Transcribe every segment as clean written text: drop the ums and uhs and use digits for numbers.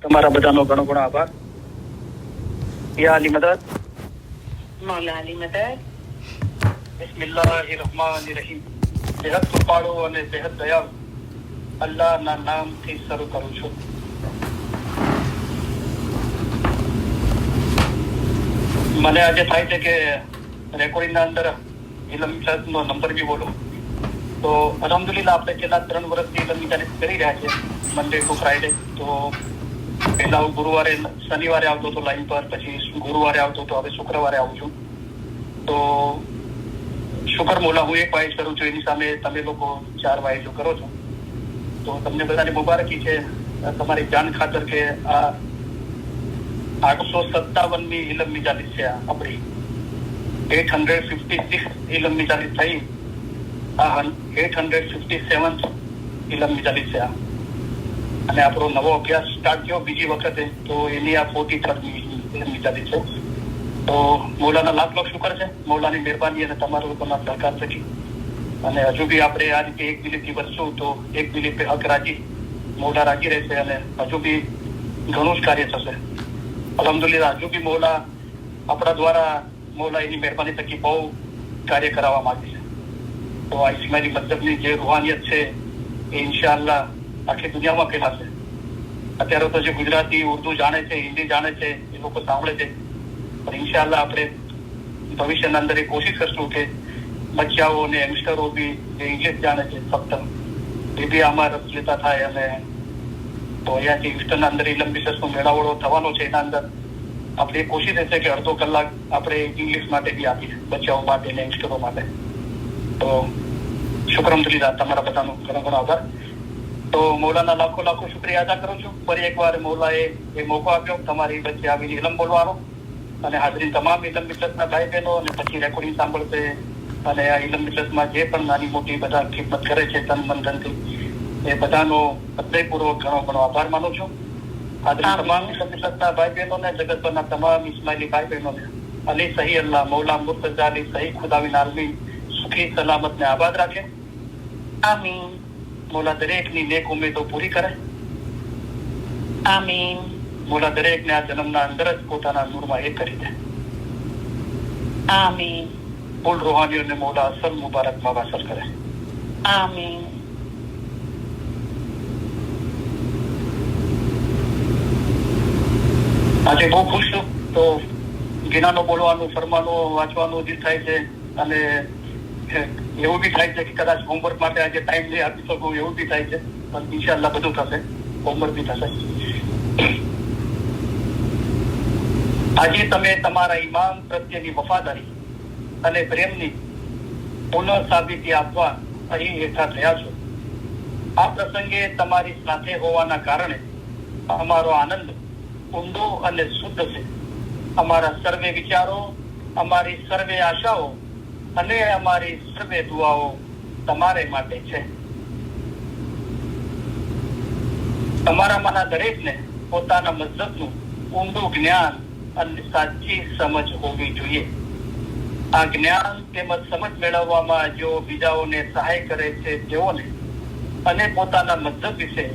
તમારા બધાનો ઘણો ઘણો આભાર. યા અલી મદદ, મૌલા અલી મદદ. બિસ્મિલ્લાહિર્રહમાનિર્રહીમ. બેહદ કૃપાળુ અને બેહદ દયાળુ અલ્લાહના નામથી શરૂ કરું છું. મને આજે થાય છે કે રેકોર્ડિંગના અંદર ઇલમ નો નંબર બી બોલો. તો અલહમદુલિલ્લાહ આપણે છેલ્લા 3 વર્ષથી ઇલમ કરી રહ્યા છે, મંડે ટુ ફ્રાઈડે. તો પહેલા હું ગુરુવારે શનિવારે આવતો હતો લાઈન પર, પછી ગુરુવારે આવતો હતો, હવે શુક્રવારે આવું છું. તો શુક્ર મોલા હું એક વાઇઝ કરું છું, એની સામે તમે લોકો 4 વાઇઝો કરો છો. તો તમને બધાને મુબારકી છે તમારી જાણ ખાતર કે આ 857મી ઇલમ મિજાલિસ છે. આપણી 856 ઇલમ મિજાલિસ થઈ, આ 857th ઇલમ મિજાલિસ છે. અને આપણો નવો અભ્યાસ સ્ટાર્ટ થયો બીજી વખતે, તો એની આ 43મી ઇલમ મિજાલિસ છે. તો મૌલાના લાખ લાખ શુકર છે, મૌલાની મહેરબાની અને તમારા લોકોના સહકાર થકી. અને હજુ બી આપણે આ રીતે એક દિલીપથી વધશું તો એક દિલીપ હક રાજી, મૌલા રાજી રહેશે અને હજુ બી ઘણું જ કાર્ય થશે. અલહમદુલિલ્લાહ હજુ બી મૌલા આપણા દ્વારા મૌલા એની મહેરબાની થકી બહુ કાર્ય કરાવવા માંગે છે. તો આ ઇસ્માઇલી મતલબની જે રૂહાનિયત છે એ ઇન્શાઅલ્લાહ આખી દુનિયામાં ફેલાશે. અત્યારે તો જે ગુજરાતી ઉર્દુ જાણે છે, હિન્દી જાણે છે, એ લોકો સાંભળે છે, પણ ઇન્શાઅલ્લાહ આપણે ભવિષ્યના અંદર એ કોશિશ કરશું કે બચ્ચાઓ અને યંગસ્ટરો બી જે ઇંગ્લિશ જાણે છે ફક્ત એ બી આમાં રસ લેતા થાય. અને તો અહીંયાથી ઇસ્ટરના અંદર ઇલમ બિસેસનો મેળાવડો થવાનો છે, એના અંદર આપણી કોશિશ રહેશે કે અડધો કલાક આપણે ઇંગ્લિશ માટે બી આપીએ, બચ્ચાઓ માટે અને યંગસ્ટરો માટે. તો શુક્રમદુલિલ્લાહ, તમારા બધાનો ઘણો ઘણો આભાર. તો મૌલાના લાખો લાખો શુક્રિયા અદા કરું છું. ફરી એકવાર મૌલાએ એ મોકો આપ્યો તમારી વચ્ચે આવીને ઇલમ બોલવાનો. અને હાજરીન તમામ ઇલમ બિસેસના ભાઈ બહેનો અને પછી રેકોર્ડિંગ સાંભળશે અને આ ઇલમ બિસેસમાં જે પણ નાની મોટી બધા ખિદમત કરે છે તન મન ધનથી, એ બધાનો હૃદયપૂર્વક ઘણો ઘણો આભાર માનું છું. હાજરીન તમામ ઇલમ બિસેસના ભાઈ બહેનોને, જગતભરના તમામ ઇસ્માઇલી ભાઈ બહેનોને અલી સહી અલ્લાહ મૌલા મુર્તઝા અલી સહી ખુદાવિન આલમીન સુખી સલામત ને આબાદ રાખે. આમીન મૌલા દરેકની નેક ઉમેદો પૂરી કરે. આમીન મૌલા દરેકને આ જન્મના અંદર જ પોતાના નૂરમાં એક કરી દે. આમીન કુલ રૂહાનીઓને મૌલા અસલ મુબારકમાં વાસલ કરે. આમીન આજે બહુ ખુશ છું. તો ગિનાનો બોલવાનું, ફરમાનું, વાંચવાનું જે થાય છે, અને એવું બી થાય છે કે કદાચ હોમવર્ક માટે આજે ટાઈમ નહીં આપી શકું, એવું બી થાય છે. પણ ઇન્શાઅલ્લાહ બધું થશે, હોમવર્ક બી થશે. આજે તમે તમારા ઈમાન પ્રત્યેની વફાદારી અને પ્રેમની પુનઃ સાબિતી આપવા અહીં હેઠા થયા છો. આ પ્રસંગે તમારી સાથે હોવાના કારણે અમારો આનંદ ઊંડો અને શુદ્ધ છે. અમારા સર્વે વિચારો, અમારી સર્વે આશાઓ અને અમારી સર્વે દુઆઓ તમારે માટે છે. તમારામાંના દરેકને પોતાના મઝહબનું ઊંડું જ્ઞાન અને સાચી સમજ હોવી જોઈએ. આ જ્ઞાન તેમજ સમજ મેળવવામાં જેઓ બીજાઓને સહાય કરે છે તેઓને, અને પોતાના મઝહબ વિશે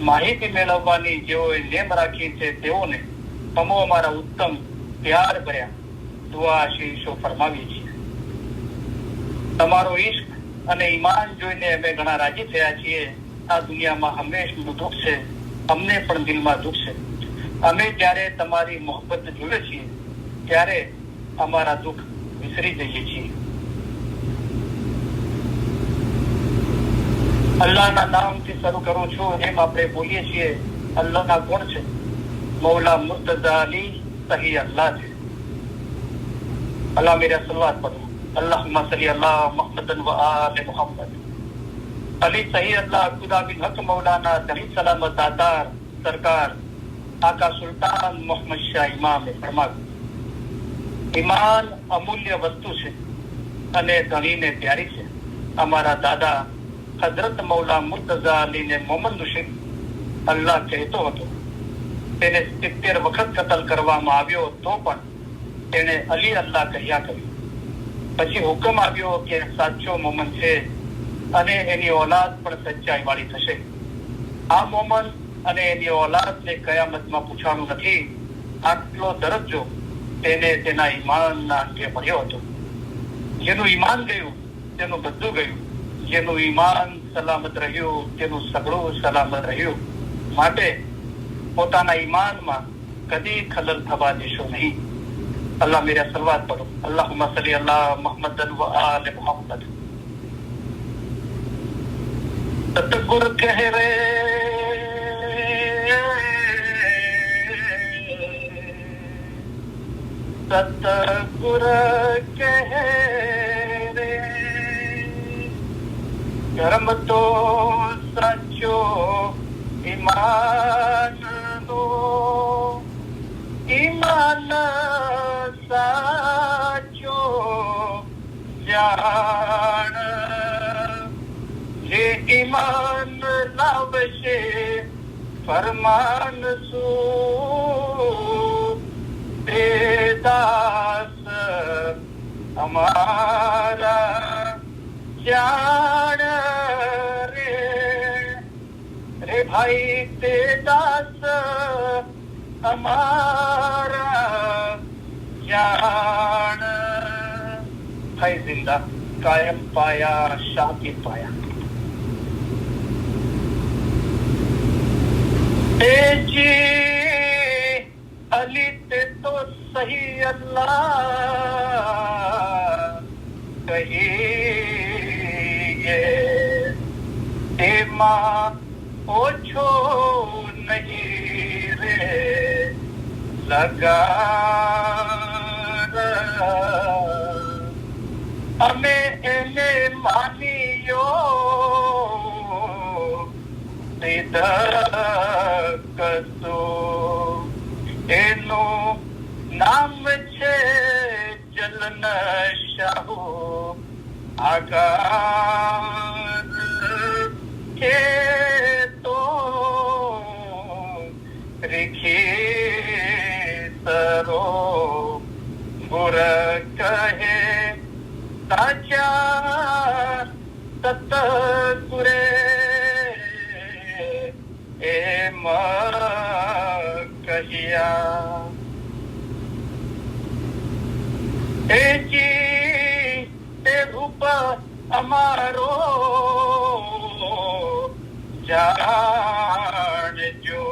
માહિતી મેળવવાની જેઓએ નેમ રાખી છે તેઓને અમો અમારા ઉત્તમ પ્યાર ભર્યા દુઆ આશીષો ફરમાવીએ છીએ. તમારો ઈશ્ક અને ઈમાન જોઈને અમે ઘણા રાજી થયા છીએ. આ દુનિયામાં હંમેશનું દુઃખ છે, અમને પણ દિલમાં દુઃખ છે. અમે જ્યારે તમારી મોહબ્બત જોઈએ છીએ ત્યારે અમારા દુઃખ વિસરી જઈએ છીએ. અલ્લાહના નામથી શરૂ કરું છું એમ આપણે બોલીએ છીએ. અલ્લાહના કોણ છે? મૌલા મુર્તઝા અલી સહી અલ્લાહ છે. અલ્લાહ મેરા સલવાત પઢો. અલ્લાहुम्मा सल्ली अला मुहम्मदन व आले मुहम्मद. अली सही अल्लाह खुदा बिन हक मौलाना सही सलामत दातार सरकार आका सुल्तान मोहम्मद शाह इमाम फरमाવ્યું, ઈમાન અમૂલ્ય વસ્તુ છે અને ધણીને પ્યારી છે. અમારા દાદા હઝરત મૌલા મુર્તઝા અલીને મોહમ્મદ મુશિક અલ્લાહ કહેતો હતો. તેને 70 વખત કતલ કરવામાં આવ્યો તો પણ તેણે અલી અલ્લાહ કહ્યા કર્યું. પછી હુકમ આવ્યો કે સાચો મોમન છે અને એની ઓલાદ પણ સચ્ચાઈ વાળી થશે. આ મોમન અને એની ઓલાદને કયામતમાં પૂછવાનું નથી. આટલો દરજ્જો તેને તેના ઈમાનના અંગે મળ્યો હતો. જેનું ઈમાન ગયું તેનું બધું ગયું. જેનું ઈમાન સલામત રહ્યું તેનું સગળું સલામત રહ્યું. માટે પોતાના ઈમાનમાં કદી ખલલ થવા દેશો નહીં. अल्लाह मेरा सलवात पढ़ो. अल्लाहुम्मा सल्ली अला मुहम्मदन व आले मुहम्मद. सतगुर कह रे सतगुर कह रे कर्म तो साचो ईमान नो ईमान साचो जान जे ईमान लावशे फरमान सू ते दास हमारा जान रे रे भाई ते दास हमारा जान है जिंदा कायम पाया शाकी पाया. जी अली ते तो सही अल्लाह कहिए ते माँ ओछो नहीं रे लगा અમે એને માનીયો કસો એનું નામ છે જલન શાહુ આકાર કે તો રીખી તરો ગુર કહે સાચા સતગુરે એમ કહ્યા. એજી તે રૂપ અમારો જાણજો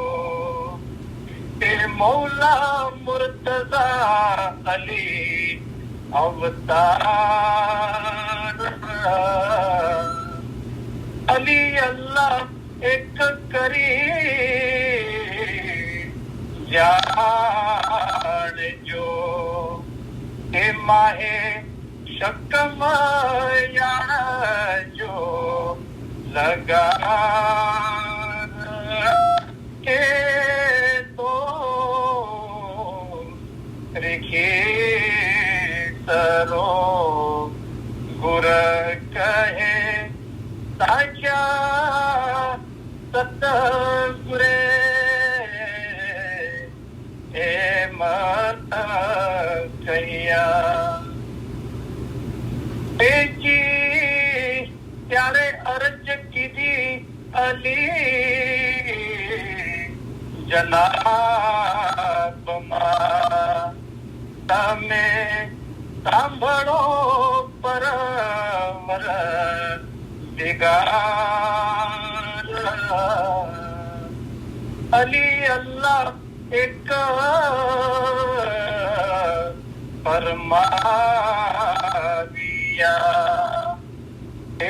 એ મૌલા મુર્તઝા અલી અવતાર અલી અલ્લાહ એક કરી જાણજો એ માહે શકમ જાણજો લગા કે તો રેખી સરો ગુર કહે સાચા સતગુરે એમ કહ્યા. એજી ત્યારે અરજ કીધી અલી જનાબમાં તમે સાંભળો પરવર દિગાર અલી અલ્લાહ એક ફરમાવ્યા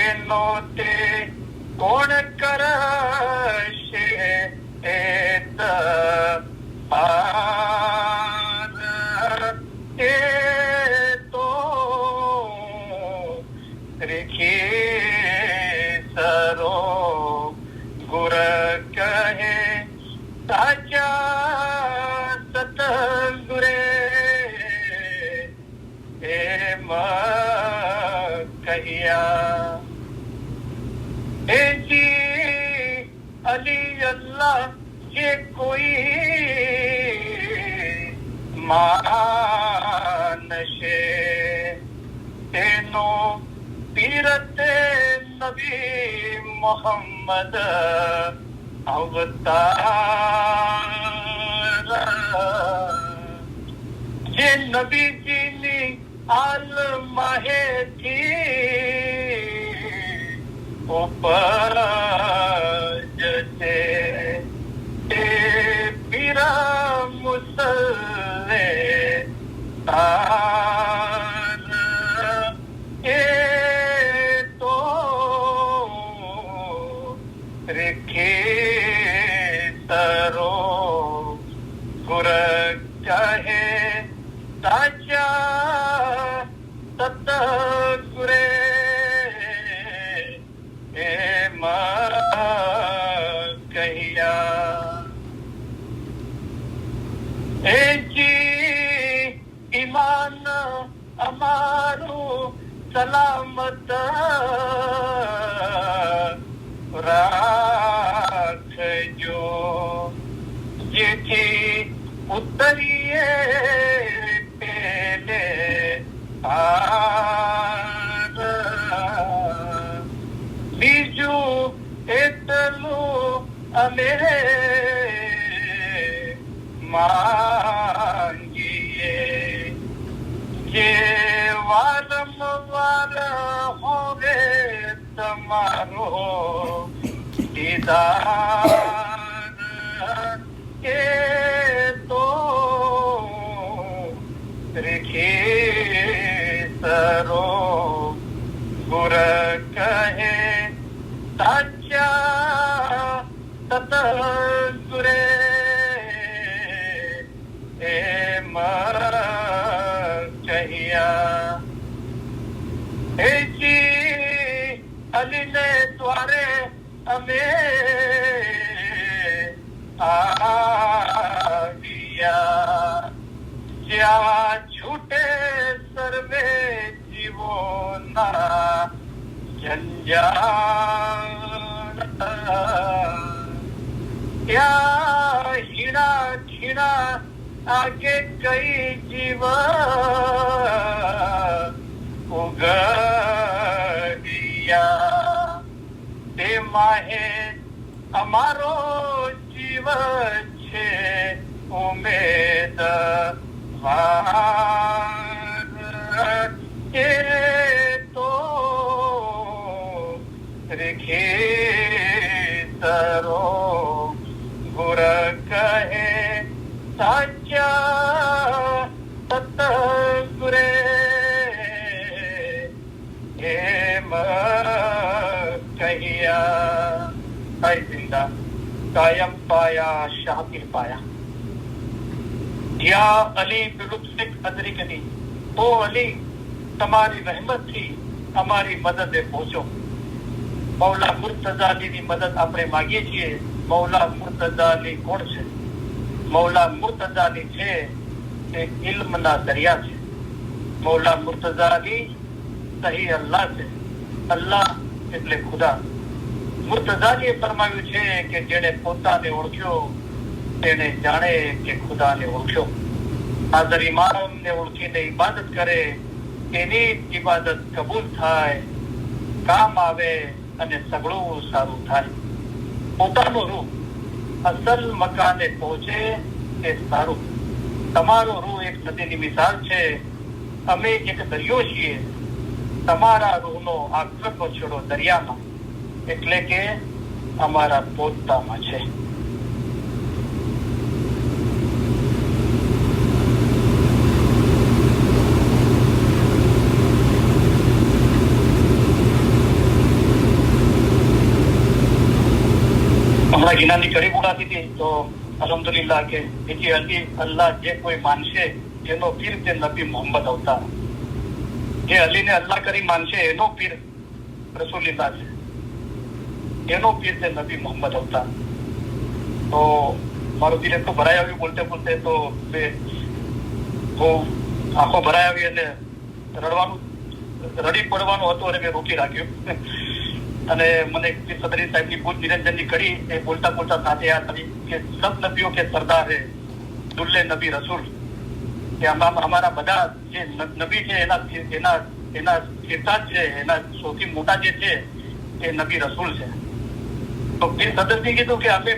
એનો તે કોણ કરશે એત પાર એ તો રેખી સરો ગુર કહે સાચા સતગુરે એમ કહ્યા. એજી અલી અલ્લાહ જે કોઈ માનશે તેનો પીરતે નબી મોહમ્મદ અવતાર જે નબીજીની આલ માહેથી ઉપર જશે એ પીરા મુસલ્લે તાર એ તો રેખે તરો ગુર ચાહે તાજા તત ગુરે એમ કહ્યા એ જી ઈમાન અમારું સલામત રાખજો જેથી ઉતરીએ પેલે બીજું એટલું અમે માંગીએ જે વારંવાર હોવે તમારો દીદાર એ તો રેખે સરો ગુર કહે સાચા તત ગુરે એમ કહ્યા એ જી અલીને દ્વારે અમે આવ્યા જ્યાં છૂટે સર્વે જીવોના જંજાળ ત્યાં હીણા ખીણા આગે કઈ જીવ ઉગડિયા તે માહે અમારો જીવ છે ઉમેદ એ તો રેખે તરો ગુર કહે સાચા તત ગુરે એમ કહ્યા હૈ જિંદા કાયમ પાયા શાતિર પાયા યા અલી બિલુત્ફિક અદરિકની ઓ અલી તમારી રહેમતથી અમારી મદદે પહોંચો મૌલા મુર્તઝા અલીની મદદ આપણે માંગીએ છીએ મૌલા મુર્તઝા અલી કોણ છે મૌલા મુર્તઝા અલી છે તે ઇલ્મના દરિયા છે મૌલા મુર્તઝા અલી સહી અલ્લાહ છે અલ્લાહ એટલે ખુદા મુર્તઝા અલીએ ફરમાવ્યું છે કે જેણે પોતાને ઓળખ્યો તેને જાણે કે ખુદાને ઓળખ્યો હાજર ઇમામને ઓળખીને ઇબાદત કરે તેની ઇબાદત કબૂલ થાય કામ આવે અને સગળું સારું થાય પોતાનો રૂહ અસલ મકાને પહોંચે તે સારું તમારો રૂહ એક નદીની મિસાલ છે અમે એક દરિયો છીએ તમારા રૂહનો આકર્ષનો છેડો દરિયામાં એટલે કે અમારા પોતામાં છે હમણાં ગિનાની કડી ઉડાતી હતી તો અલ્હમ્દુલિલ્લાહ કે જે અલી અલ્લાહ જે કોઈ માનશે એનો પીર તે નબી મોહમ્મદ અવતાર જે અલીને અલ્લાહ કરી માનશે એનો પીર રસૂલિલ્લાહ છે એનો પીર તે નબી મોહમ્મદ અવતાર તો મારું દિલ એટલું ભરાઈ આવ્યું બોલતે બોલતે તો હું આંખો ભરાઈ આવી અને રડી પડવાનું હતું અને મેં રોકી રાખ્યું અને મને સદરી સાહેબની ભૂત નિરંજનની કડી એ બોલતા બોલતા સાથે યાદ આવી કે સબ નબીઓ કે સરદાર હે દુલ્લે નબી રસૂલ કે અમારા બધા જે નબી છે એના કિરદાર છે એના સૌથી મોટા જે છે એ નબી રસૂલ છે તો પીર સદરજી કીધું કે અમે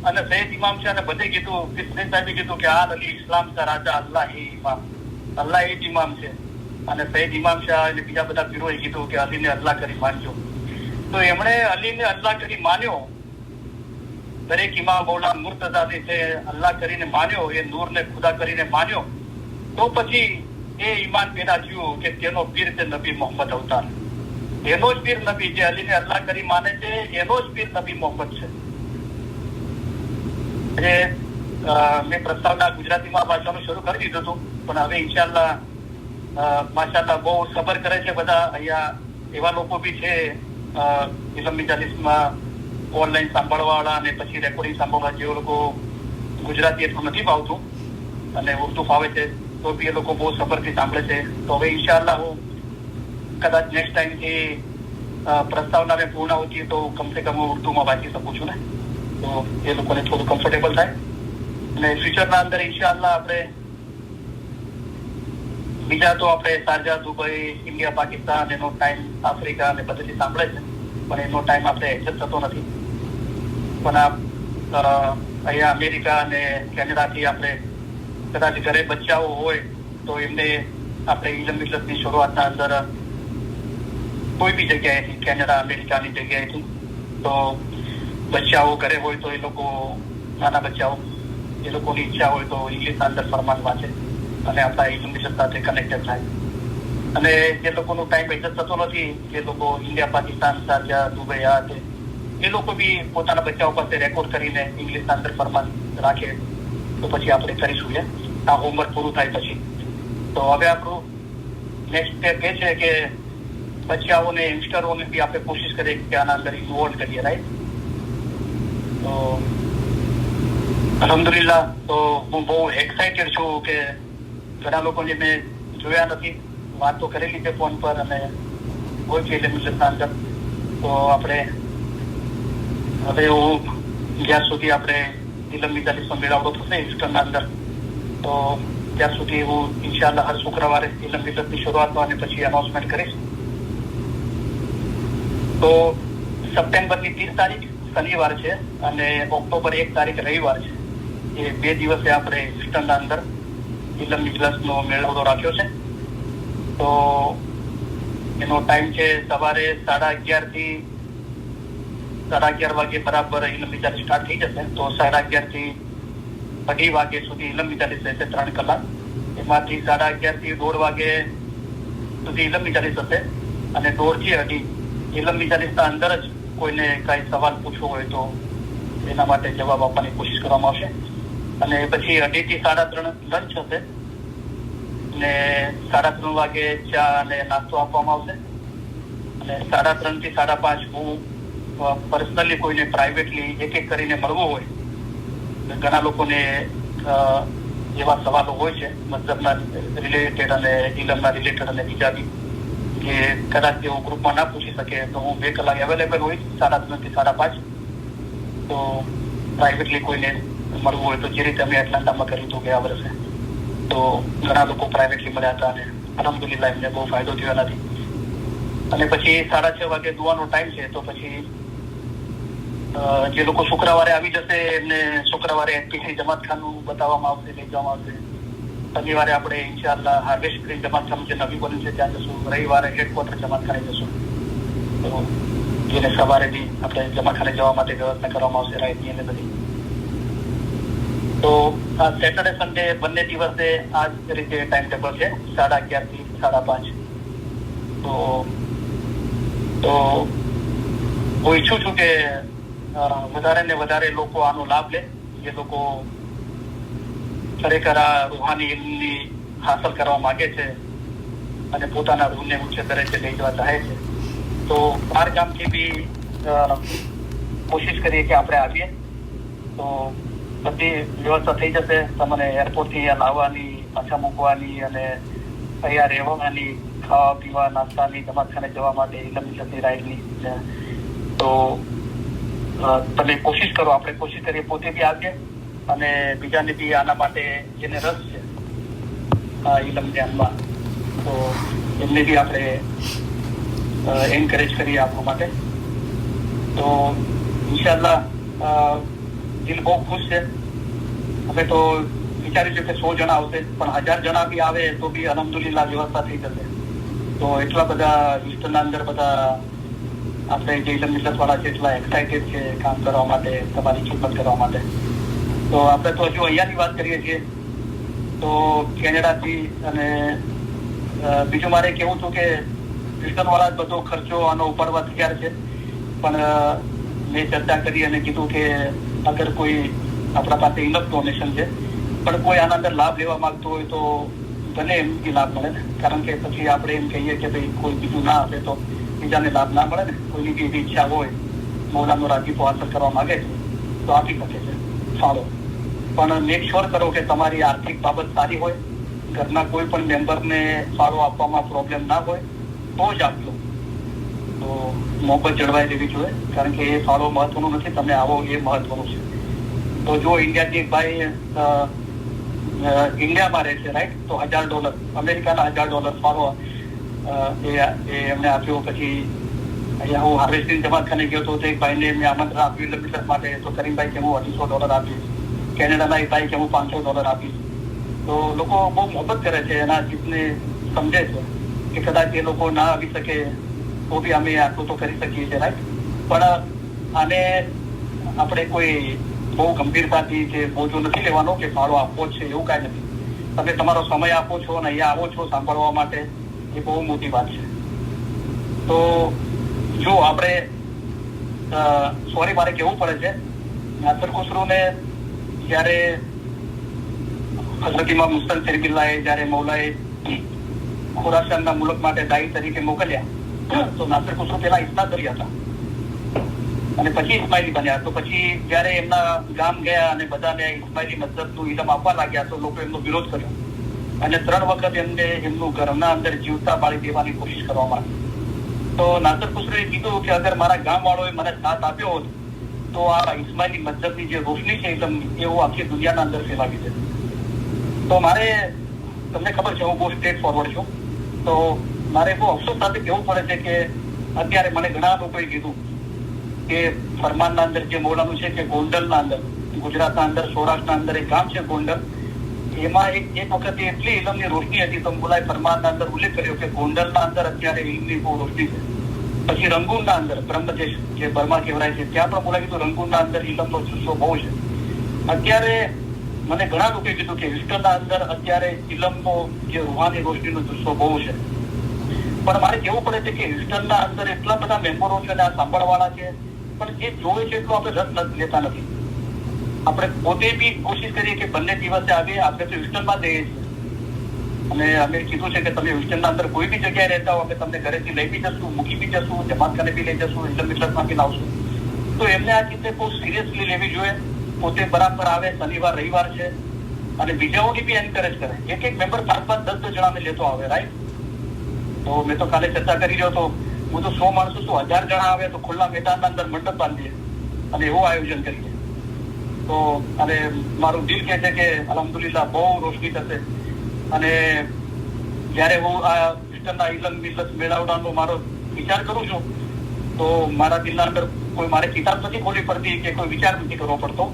અને સૈયદ ઇમામ છે અને બધે કીધું પીર સૈયદ સાહેબે કીધું કે આ અલી ઇસ્લામ કા રાજા અલ્લાહ હી ઇમામ, અલ્લાહ એ જ ઇમામ છે. અને સૈયદ ઇમામ શાહ અને બીજા બધા પીરોએ કીધું કે અલીને અલ્લાહ કરી માનજો. તો એમણે અલીને અલ્લાહ કરી માન્યો. દરેક ઇમામ મૌલા મુર્તઝાની છે અલ્લાહ કરીને માન્યો, એ નૂરને ખુદા કરીને માન્યો. તો પછી એ ઈમાન પેદા થયું કે તેનો પીર છે નબી મોહમ્મદ અવતાર. એનો જ પીર નબી જે અલીને અલ્લાહ કરી માને છે એનો જ પીર નબી મોહમ્મદ છે. મેં પ્રસ્તાવના ગુજરાતીમાં વાંચવાનું શરૂ કરી દીધું હતું, પણ હવે ઇન્શાલ્લાહ માશાલ્લાહ બહુ સબર કરે છે બધા. અહીંયા એવા લોકો બી છે ઇલમ મિજાલિસમાં ઓનલાઈન સાંભળવા વાળા અને પછી રેકોર્ડિંગ સાંભળવા, જે લોકો ગુજરાતી એટલું નથી ભાવતું અને ઉર્દુ ફાવે છે તો બી એ લોકો બહુ સબરથી સાંભળે છે. તો હવે ઇન્શાલ્લાહ હું કદાચ નેક્સ્ટ ટાઈમથી પ્રસ્તાવના મેં પૂર્ણ હોતી તો કમસે કમ હું ઉર્દુમાં વાંચી શકું છું ને, તો એ લોકોને થોડું કમ્ફર્ટેબલ થાય. અને ફ્યુચરના અંદર ઇન્શાલ્લાહ આપણે બીજા તો આપણે શારજા, દુબઈ, ઇન્ડિયા, પાકિસ્તાન, એનો ટાઈમ આફ્રિકા અને બધેથી સાંભળે છે, પણ એનો ટાઈમ આપણે એડજસ્ટ થતો નથી. પણ અહીંયા અમેરિકા અને કેનેડાથી આપણે કદાચ ઘરે બચ્ચાઓ હોય તો એમને આપણે ઇલમ મિલતની શરૂઆતના અંદર કોઈ બી જગ્યાએથી, કેનેડા, અમેરિકાની જગ્યાએથી, તો બચ્ચાઓ ઘરે હોય તો એ લોકો, નાના બચ્ચાઓ, એ લોકોની ઈચ્છા હોય તો ઇંગ્લિશના અંદર ફરમાન વાંચે અને આપણા ઇલમ મિલત સાથે કનેક્ટેડ થાય. અને જે લોકોનો ટાઈમ એડજસ્ટ થતો નથી, જે લોકો ઇન્ડિયા, પાકિસ્તાન, શારજા, દુબઈ આ છે, એ લોકો બી પોતાના બચ્ચાઓ પાસે રેકોર્ડ કરીને ઇંગ્લિશના અંદર ફરમાન રાખે તો પછી આપણે કરીશું આ હોમવર્ક પૂરું થાય પછી. તો હવે આપણું નેક્સ્ટ સ્ટેપ એ છે કે બચ્ચાઓને, યંગસ્ટરોને બી આપણે કોશિશ કરીએ કે આના અંદર ઇન્વોલ્વ કરીએ, રાઈટ? તો અલ્હમ્દુલિલ્લાહ, તો હું બહુ એક્સાઇટેડ છું કે ઘણા લોકોને મેં જોયા નથી, વાત તો કરેલી છે ફોન પર અને કોઈ છે મિલતના અંદર. તો આપણે હવે હું જ્યાં સુધી આપણે ઇલમ મિજાલિસનો મેળાવડો થશે ઈસ્ટર્નના અંદર, તો ત્યાં સુધી હું ઇન્શાલ્લાહ હર શુક્રવારે ઇલમ મિલતની શરૂઆતમાં અને પછી અનાઉન્સમેન્ટ કરીશ. તો સપ્ટેમ્બરની 30 તારીખ શનિવાર છે અને ઓક્ટોબર 1 તારીખ રવિવાર છે. એ 2 દિવસે આપણે ઈસ્ટર્નના અંદર ઇલમ મિજલસનો મેળાવડો રાખ્યો છે. તો એનો ટાઈમ છે સવારે 11:30 થી 11:30 વાગે બરાબર ઇલમ મિજાલિસ સ્ટાર્ટ થઈ જશે. તો 11:30 થી 2:30 વાગે સુધી ઇલમ મિજાલિસ રહેશે, 3 કલાક. એમાંથી 11:30 થી 1:30 વાગે સુધી ઇલમ મિજાલિસ હશે અને 1:30 થી 2:30 ઇલમ મિજાલિસના અંદર જ કોઈને કાંઈ સવાલ પૂછવો હોય તો એના માટે જવાબ આપવાની કોશિશ કરવામાં આવશે. અને પછી 2:30 થી 3:30 લંચ હશે ને 3:30 વાગે ચા અને નાસ્તો આપવામાં આવશે. અને 3:30 થી 5:30 હું પર્સનલી કોઈને પ્રાઇવેટલી એક કરીને મળવું હોય, ઘણા લોકોને એવા સવાલો હોય છે મતલબના રિલેટેડ અને ઇલમના રિલેટેડ અને બીજા બી, કે કદાચ તેઓ ગ્રુપમાં ના પૂછી શકે તો હું 2 કલાક અવેલેબલ હોય 3:30 થી 5:30. તો પ્રાઇવેટલી કોઈને મળવું હોય તો જે રીતે અમે એટલાન્ટામાં કર્યું હતું ગયા વર્ષે, તો ઘણા લોકો પ્રાઇવેટલી મળ્યા હતા અને અલ્હમ્દુલિલ્લાહ એમને બહુ ફાયદો થયો એનાથી. અને પછી 6:30 વાગે દુઆનો ટાઈમ છે. તો પછી જે લોકો શુક્રવારે આવી જશે એમને શુક્રવારે એનપીસી જમાતખાનું બતાવવામાં આવશે, લઈ જવામાં આવશે. શનિવારે આપણે ઇન્શાલ્લાહ હાર્વેસ્ટ ગ્રીન જમાતખાનું જે નવી બન્યું છે ત્યાં જશું. રવિવારે હેડક્વાર્ટર જમાતખાને જશું. તો જેને સવારે બી આપણે જમાતખાને જવા માટે વ્યવસ્થા કરવામાં આવશે, રાઈડની અને બધી. તો આ સેટરડે સન્ડે બંને દિવસે આ જ રીતે ટાઈમ ટેબલ છે, 11:30 થી 5:30. તો હું ઈચ્છું છું કે વધારે ને વધારે લોકો આનો લાભ લે, જે લોકો ખરેખર આ રૂહાની ઇલ્મની હાંસલ કરવા માંગે છે અને પોતાના રૂહને ઊંચે દરજ્જે લઈ જવા ચાહે છે. તો બહાર ગામથી બી કોશિશ કરીએ કે આપણે આવીએ તો બધી વ્યવસ્થા થઈ જશે. તમને એરપોર્ટથી અહીંયા લાવવાની, પાછા મૂકવાની અને અહીંયા રહેવાની, ખાવા પીવા, નાસ્તાની, જમાતખાને જવા માટે ઇલમ મિલતની રાઈડની. તો તમે કોશિશ કરો, આપણે કોશિશ કરીએ પોતે બી આવીએ અને બીજાને બી આના માટે જેને રસ છે ઇલમ જ્ઞાનમાં, તો એમને બી આપણે એન્કરેજ કરીએ આપવા માટે. તો ઇન્શાલ્લાહ દિલ બહુ ખુશ છે. અમે તો વિચાર્યું છે કે 100 જણા આવશે, પણ 1000 જણા બી આવે તો બી અલહમદુલિલ્લાહ વ્યવસ્થા થઈ જશે. તો એટલા બધા હિસ્ટરના અંદર બધા આપણે જે ઇલમ મિલત વાળા છે એટલા એક્સાઇટેડ છે કામ કરવા માટે, તમારી ખિદમત કરવા માટે. તો આપણે તો હજુ અહીંયાની વાત કરીએ છીએ, તો કેનેડાથી. અને બીજું મારે કેવું હતું કે હિસ્ટન વાળા બધો ખર્ચો આનો ઉપાડવા તૈયાર છે, પણ મેં ચર્ચા કરી અને કીધું કે અગર કોઈ આપણા પાસે ઇનફ ડોનેશન છે, પણ કોઈ આના અંદર લાભ લેવા માંગતું હોય તો ભલે એમથી લાભ મળે ને, કારણ કે પછી આપણે એમ કહીએ કે ભાઈ કોઈ બીજું ના આપે તો બીજાને લાભ ના મળે ને. કોઈની બી એવી ઈચ્છા હોય, મૌલાનો રાજીપો હાંસલ કરવા માંગે છે તો આપી શકે છે ફાળો. પણ મેક શ્યોર કરો કે તમારી આર્થિક બાબત સારી હોય, ઘરના કોઈ પણ મેમ્બરને ફાળો આપવામાં પ્રોબ્લેમ ના હોય તો જ આપજો. તો મોહબ્બત જળવાઈ રહેવી જોઈએ, કારણ કે એ ફાળો મહત્વનું નથી, તમે આવો એ મહત્વનું છે. તો જો ઇન્ડિયાથી એક ભાઈ ઇન્ડિયામાં રહે છે, રાઈટ, તો $1000 અમેરિકાના $1000 ફાળો એ એમને આપ્યો. પછી અહીંયા હું હાર્વેસ્ટિંગ જમાતખાને ગયો તો એક ભાઈને મેં આમંત્રણ આપ્યું ઇલમ મિલત માટે, તો કરીમભાઈ કે હું $250 આપીશ. કેનેડાના એક ભાઈ કે હું $500 આપીશ. તો લોકો બહુ મોહબ્બત કરે છે, એના ચીજને સમજે છે કે કદાચ એ લોકો ના આવી શકે તો બી અમે આટલું તો કરી શકીએ છીએ, રાઈટ. પણ આને આપણે કોઈ બહુ ગંભીરતાથી કે બોજો નથી લેવાનો કે ફાળો આપવો છે, એવું કાંઈ નથી. તમે તમારો સમય આપો છો અને અહીંયા આવો છો સાંભળવા માટે, એ બહુ મોટી વાત છે. તો જો આપણે સોરી મારે કહેવું પડે છે, નાસર ખુસરોને જ્યારે હઝરત ઇમામ મુસ્તફા શરીફિલ્લાહે જ્યારે મૌલાએ ખુરાસાનના મુલક માટે દાઈ તરીકે મોકલ્યા, તો નાસર ખુસરો પેલા ઇસ્લાદરી હતા અને પછી ઇસ્માઇલી બન્યા. તો પછી જયારે એમના ગામ ગયા અને બધાને ઇસ્માઇલી મતલબનું ઇલમ આપવા લાગ્યા તો લોકો એમનો વિરોધ કર્યો અને 3 વખત એમને એમનું ઘરના અંદર જીવતા બાળી દેવાની કોશિશ કરવામાં આવી. તો નાસર ખુસરોએ કીધું કે અગર મારા ગામ વાળોએ મને સાથ આપ્યો હોત તો આ ઇસ્માઇલી મતલબની જે રોશની છે ઇલમની, એ હું આખી દુનિયાના અંદર ફેલાવી દે. તો મારે, તમને ખબર છે હું બહુ સ્ટ્રેટ ફોરવર્ડ છું, તો મારે બહુ અફસોસ સાથે કહેવું પડે છે કે અત્યારે મને ઘણા લોકોએ કીધું કે ફરમાનના અંદર જે મૌલાનું છે કે ગોંડલના અંદર, ગુજરાતના અંદર, સૌરાષ્ટ્રના અંદર એક ગામ છે ગોંડલ, એમાં એક વખત એટલી ઇલમની રોશની હતી તો મોલાએ ફરમાનના અંદર ઉલ્લેખ કર્યો કે ગોંડલના અંદર અત્યારે ઇલમની બહુ રોશની છે. પછી રંગૂનના અંદર, બ્રહ્મદેશ જે બર્મા કહેવાય છે, ત્યાં પણ મોલાએ કીધું રંગૂનના અંદર ઇલમનો જુસ્સો બહુ છે. અત્યારે મને ઘણા લોકોએ કીધું કે હિસ્ટનના અંદર અત્યારે ઇલમનો જે રૂહાની રોશનીનો જુસ્સો બહુ છે. પણ મારે કહેવું પડે છે કે હિસ્ટનના અંદર એટલા બધા મેમ્બરો છે અને આ સાંભળવાળા છે, પણ જે જોવે છે એટલું આપણે રસ લેતા નથી. આપણે પોતે બી કોશિશ કરીએ કે બંને દિવસે આવીએ, આપણે તો હિસ્ટનમાં જઈએ છીએ અને અમે કીધું છે કે તમે હિસ્ટનના અંદર કોઈ બી જગ્યાએ રહેતા હો, અમે તમને ઘરેથી લઈ બી જશું, મૂકી બી જશું, જમાતખાને બી લઈ જશું, ઇલમ મિલતમાં બી લાવશું. તો એમને આ ચીજને બહુ સિરિયસલી લેવી જોઈએ. પોતે બરાબર આવે, શનિવાર રવિવાર છે, અને બીજાઓની બી એન્કરેજ કરે. એક મેમ્બર 5-5, 10 જણાને લેતો આવે, રાઈટ. તો મેં તો કાલે ચર્ચા કરી રહ્યો તો હું તો 100 માણસો તો 1000 જણા આવે તો ખુલ્લા મેદાનના અંદર મંડપ બાંધીએ અને એવું આયોજન કરીએ. તો અને મારું દિલ કહે છે કે અલ્હમ્દુલિલ્લાહ બહુ રોશની થશે. અને જ્યારે હું આ હિસ્ટનના ઇલમ મિલત મેળાવડાનો મારો વિચાર કરું છું તો મારા દિલના અંદર કોઈ મારે કિતાબ નથી ખોલી પડતી કે કોઈ વિચાર નથી કરવો પડતો.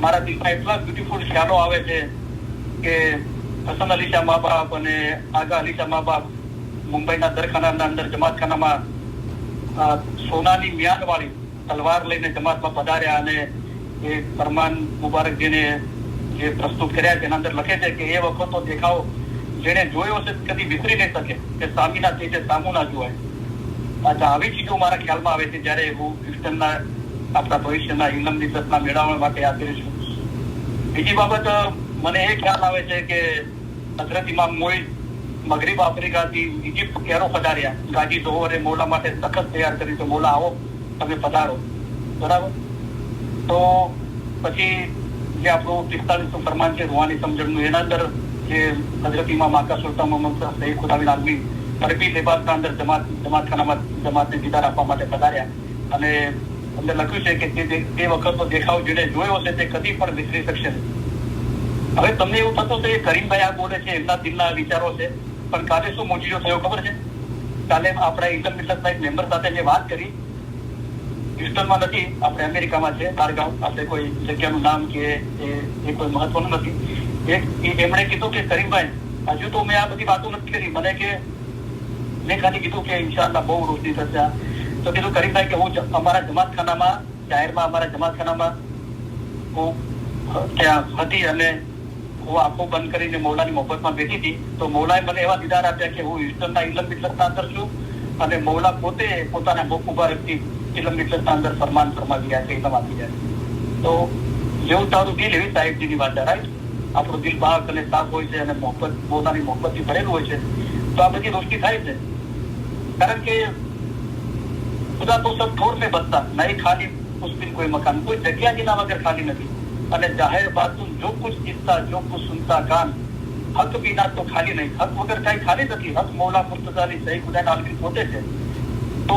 મારા દિલમાં એટલા બ્યુટીફુલ ખ્યાલો આવે છે કે હસન અલી શાહ મા બાપ અને આગા અલી શાહ મા બાપ મુંબઈના દરખાનાના અંદર જમાતખાનામાં સોનાની મ્યાન વાળી તલવાર લઈને જમાતમાં પધાર્યા અને એ ફરમાન મુબારકજીને જે પ્રસ્તુત કર્યા છે એના અંદર લખે છે કે એ વખતનો દેખાવ જેને જોયો છે કદી વિસરી નહીં શકે, કે સામીના તે સામુ ના જોવાય. અચ્છા, આવી ચીજો મારા ખ્યાલમાં આવે છે જ્યારે હું હિસ્ટનના આપણા ભવિષ્યના ઇલમ મિલતના મેળાવવા માટે આવેલું છું. બીજી બાબત મને એ ખ્યાલ આવે છે કે હઝરત ઇમામ મોઈન મગરીબ આફ્રિકાથી ઇજિપ્ત કેરો પધાર્યા, ગાજી દોહરે મોલા માટે તખત તૈયાર કરી તો મોલા આવો તમે પધારો, બરાબર. તો પછી જે આપણું 45 ફરમાન છે રૂહાની સમજણનું, એના અંદર જે હઝરત ઇમામ આકા સુલતાન મોહમ્મદ સૈયદ ખુદાવંદ આલમી અરબી લિબાસના અંદર જમાતખાનામાં જમાતને દીદાર આપવા માટે પધાર્યા અને અંદર લખ્યું છે કે તે વખતનો દેખાવ જેને જોયો હશે તે કદી પણ વિસરી શકશે નહીં. હવે તમને એવું થતું છે કે કરીમભાઈ આ બોલે છે એમના દિલના વિચારો છે, પણ કાલે શું મોજીલો થયો ખબર છે? કાલે આપણા ઇલમ મિલતના એક મેમ્બર સાથે જે વાત કરી હ્યુસ્ટનમાં નથી, આપણે અમેરિકામાં છે, બારગાંવ. આપણે કોઈ જગ્યાનું નામ કે એ કોઈ મહત્વનું નથી. એમણે કીધું કે કરીમભાઈ, હજુ તો મેં આ બધી વાતો નથી કરી. મેં ખાલી કીધું કે ઇન્શાઅલ્લાહ બહુ રોશની થશે. તો કીધું કરીમભાઈ કે હું અમારા જમાતખાનામાં, જાહેરમાં અમારા જમાતખાનામાં હું ત્યાં હતી અને હું આંખો બંધ કરીને મૌલાની મોહબ્બતમાં બેઠી હતી. તો મૌલાએ મને એવા દીદાર આપ્યા કે હું હ્યુસ્ટનના ઇલમ મિટલસના અંદર છું અને મૌલા પોતે પોતાના મુખ મુબારકથી ઇલમ મિટલસના અંદર ફરમાન ફરમાવી રહ્યા છે, ઇલમ આપી રહ્યા છે. તો જેવું તારું દિલ એવી સાહેબજીની વાત છે, રાઈટ? આપણું દિલ પાક અને સાફ હોય છે અને મોહબ્બત, મૌલાની મોહબ્બતથી ભરેલું હોય છે. તો આ બધી રોશની થાય છે. કારણ કે ખુદા તો સબ ઠોર में बसता नहीं, खाली उस दिन कोई मकान, कोई जगह जिना वगैरह खाली नहीं. અને જાહેર બાતूं जो कुछ दिखता, जो कुछ सुनता कान, हक बिना तो खाली नहीं. हक વગર કઈ ખાલી નથી. હક મૌલા મુર્તઝાની સહી ખુદાના આલમી પોતે છે. તો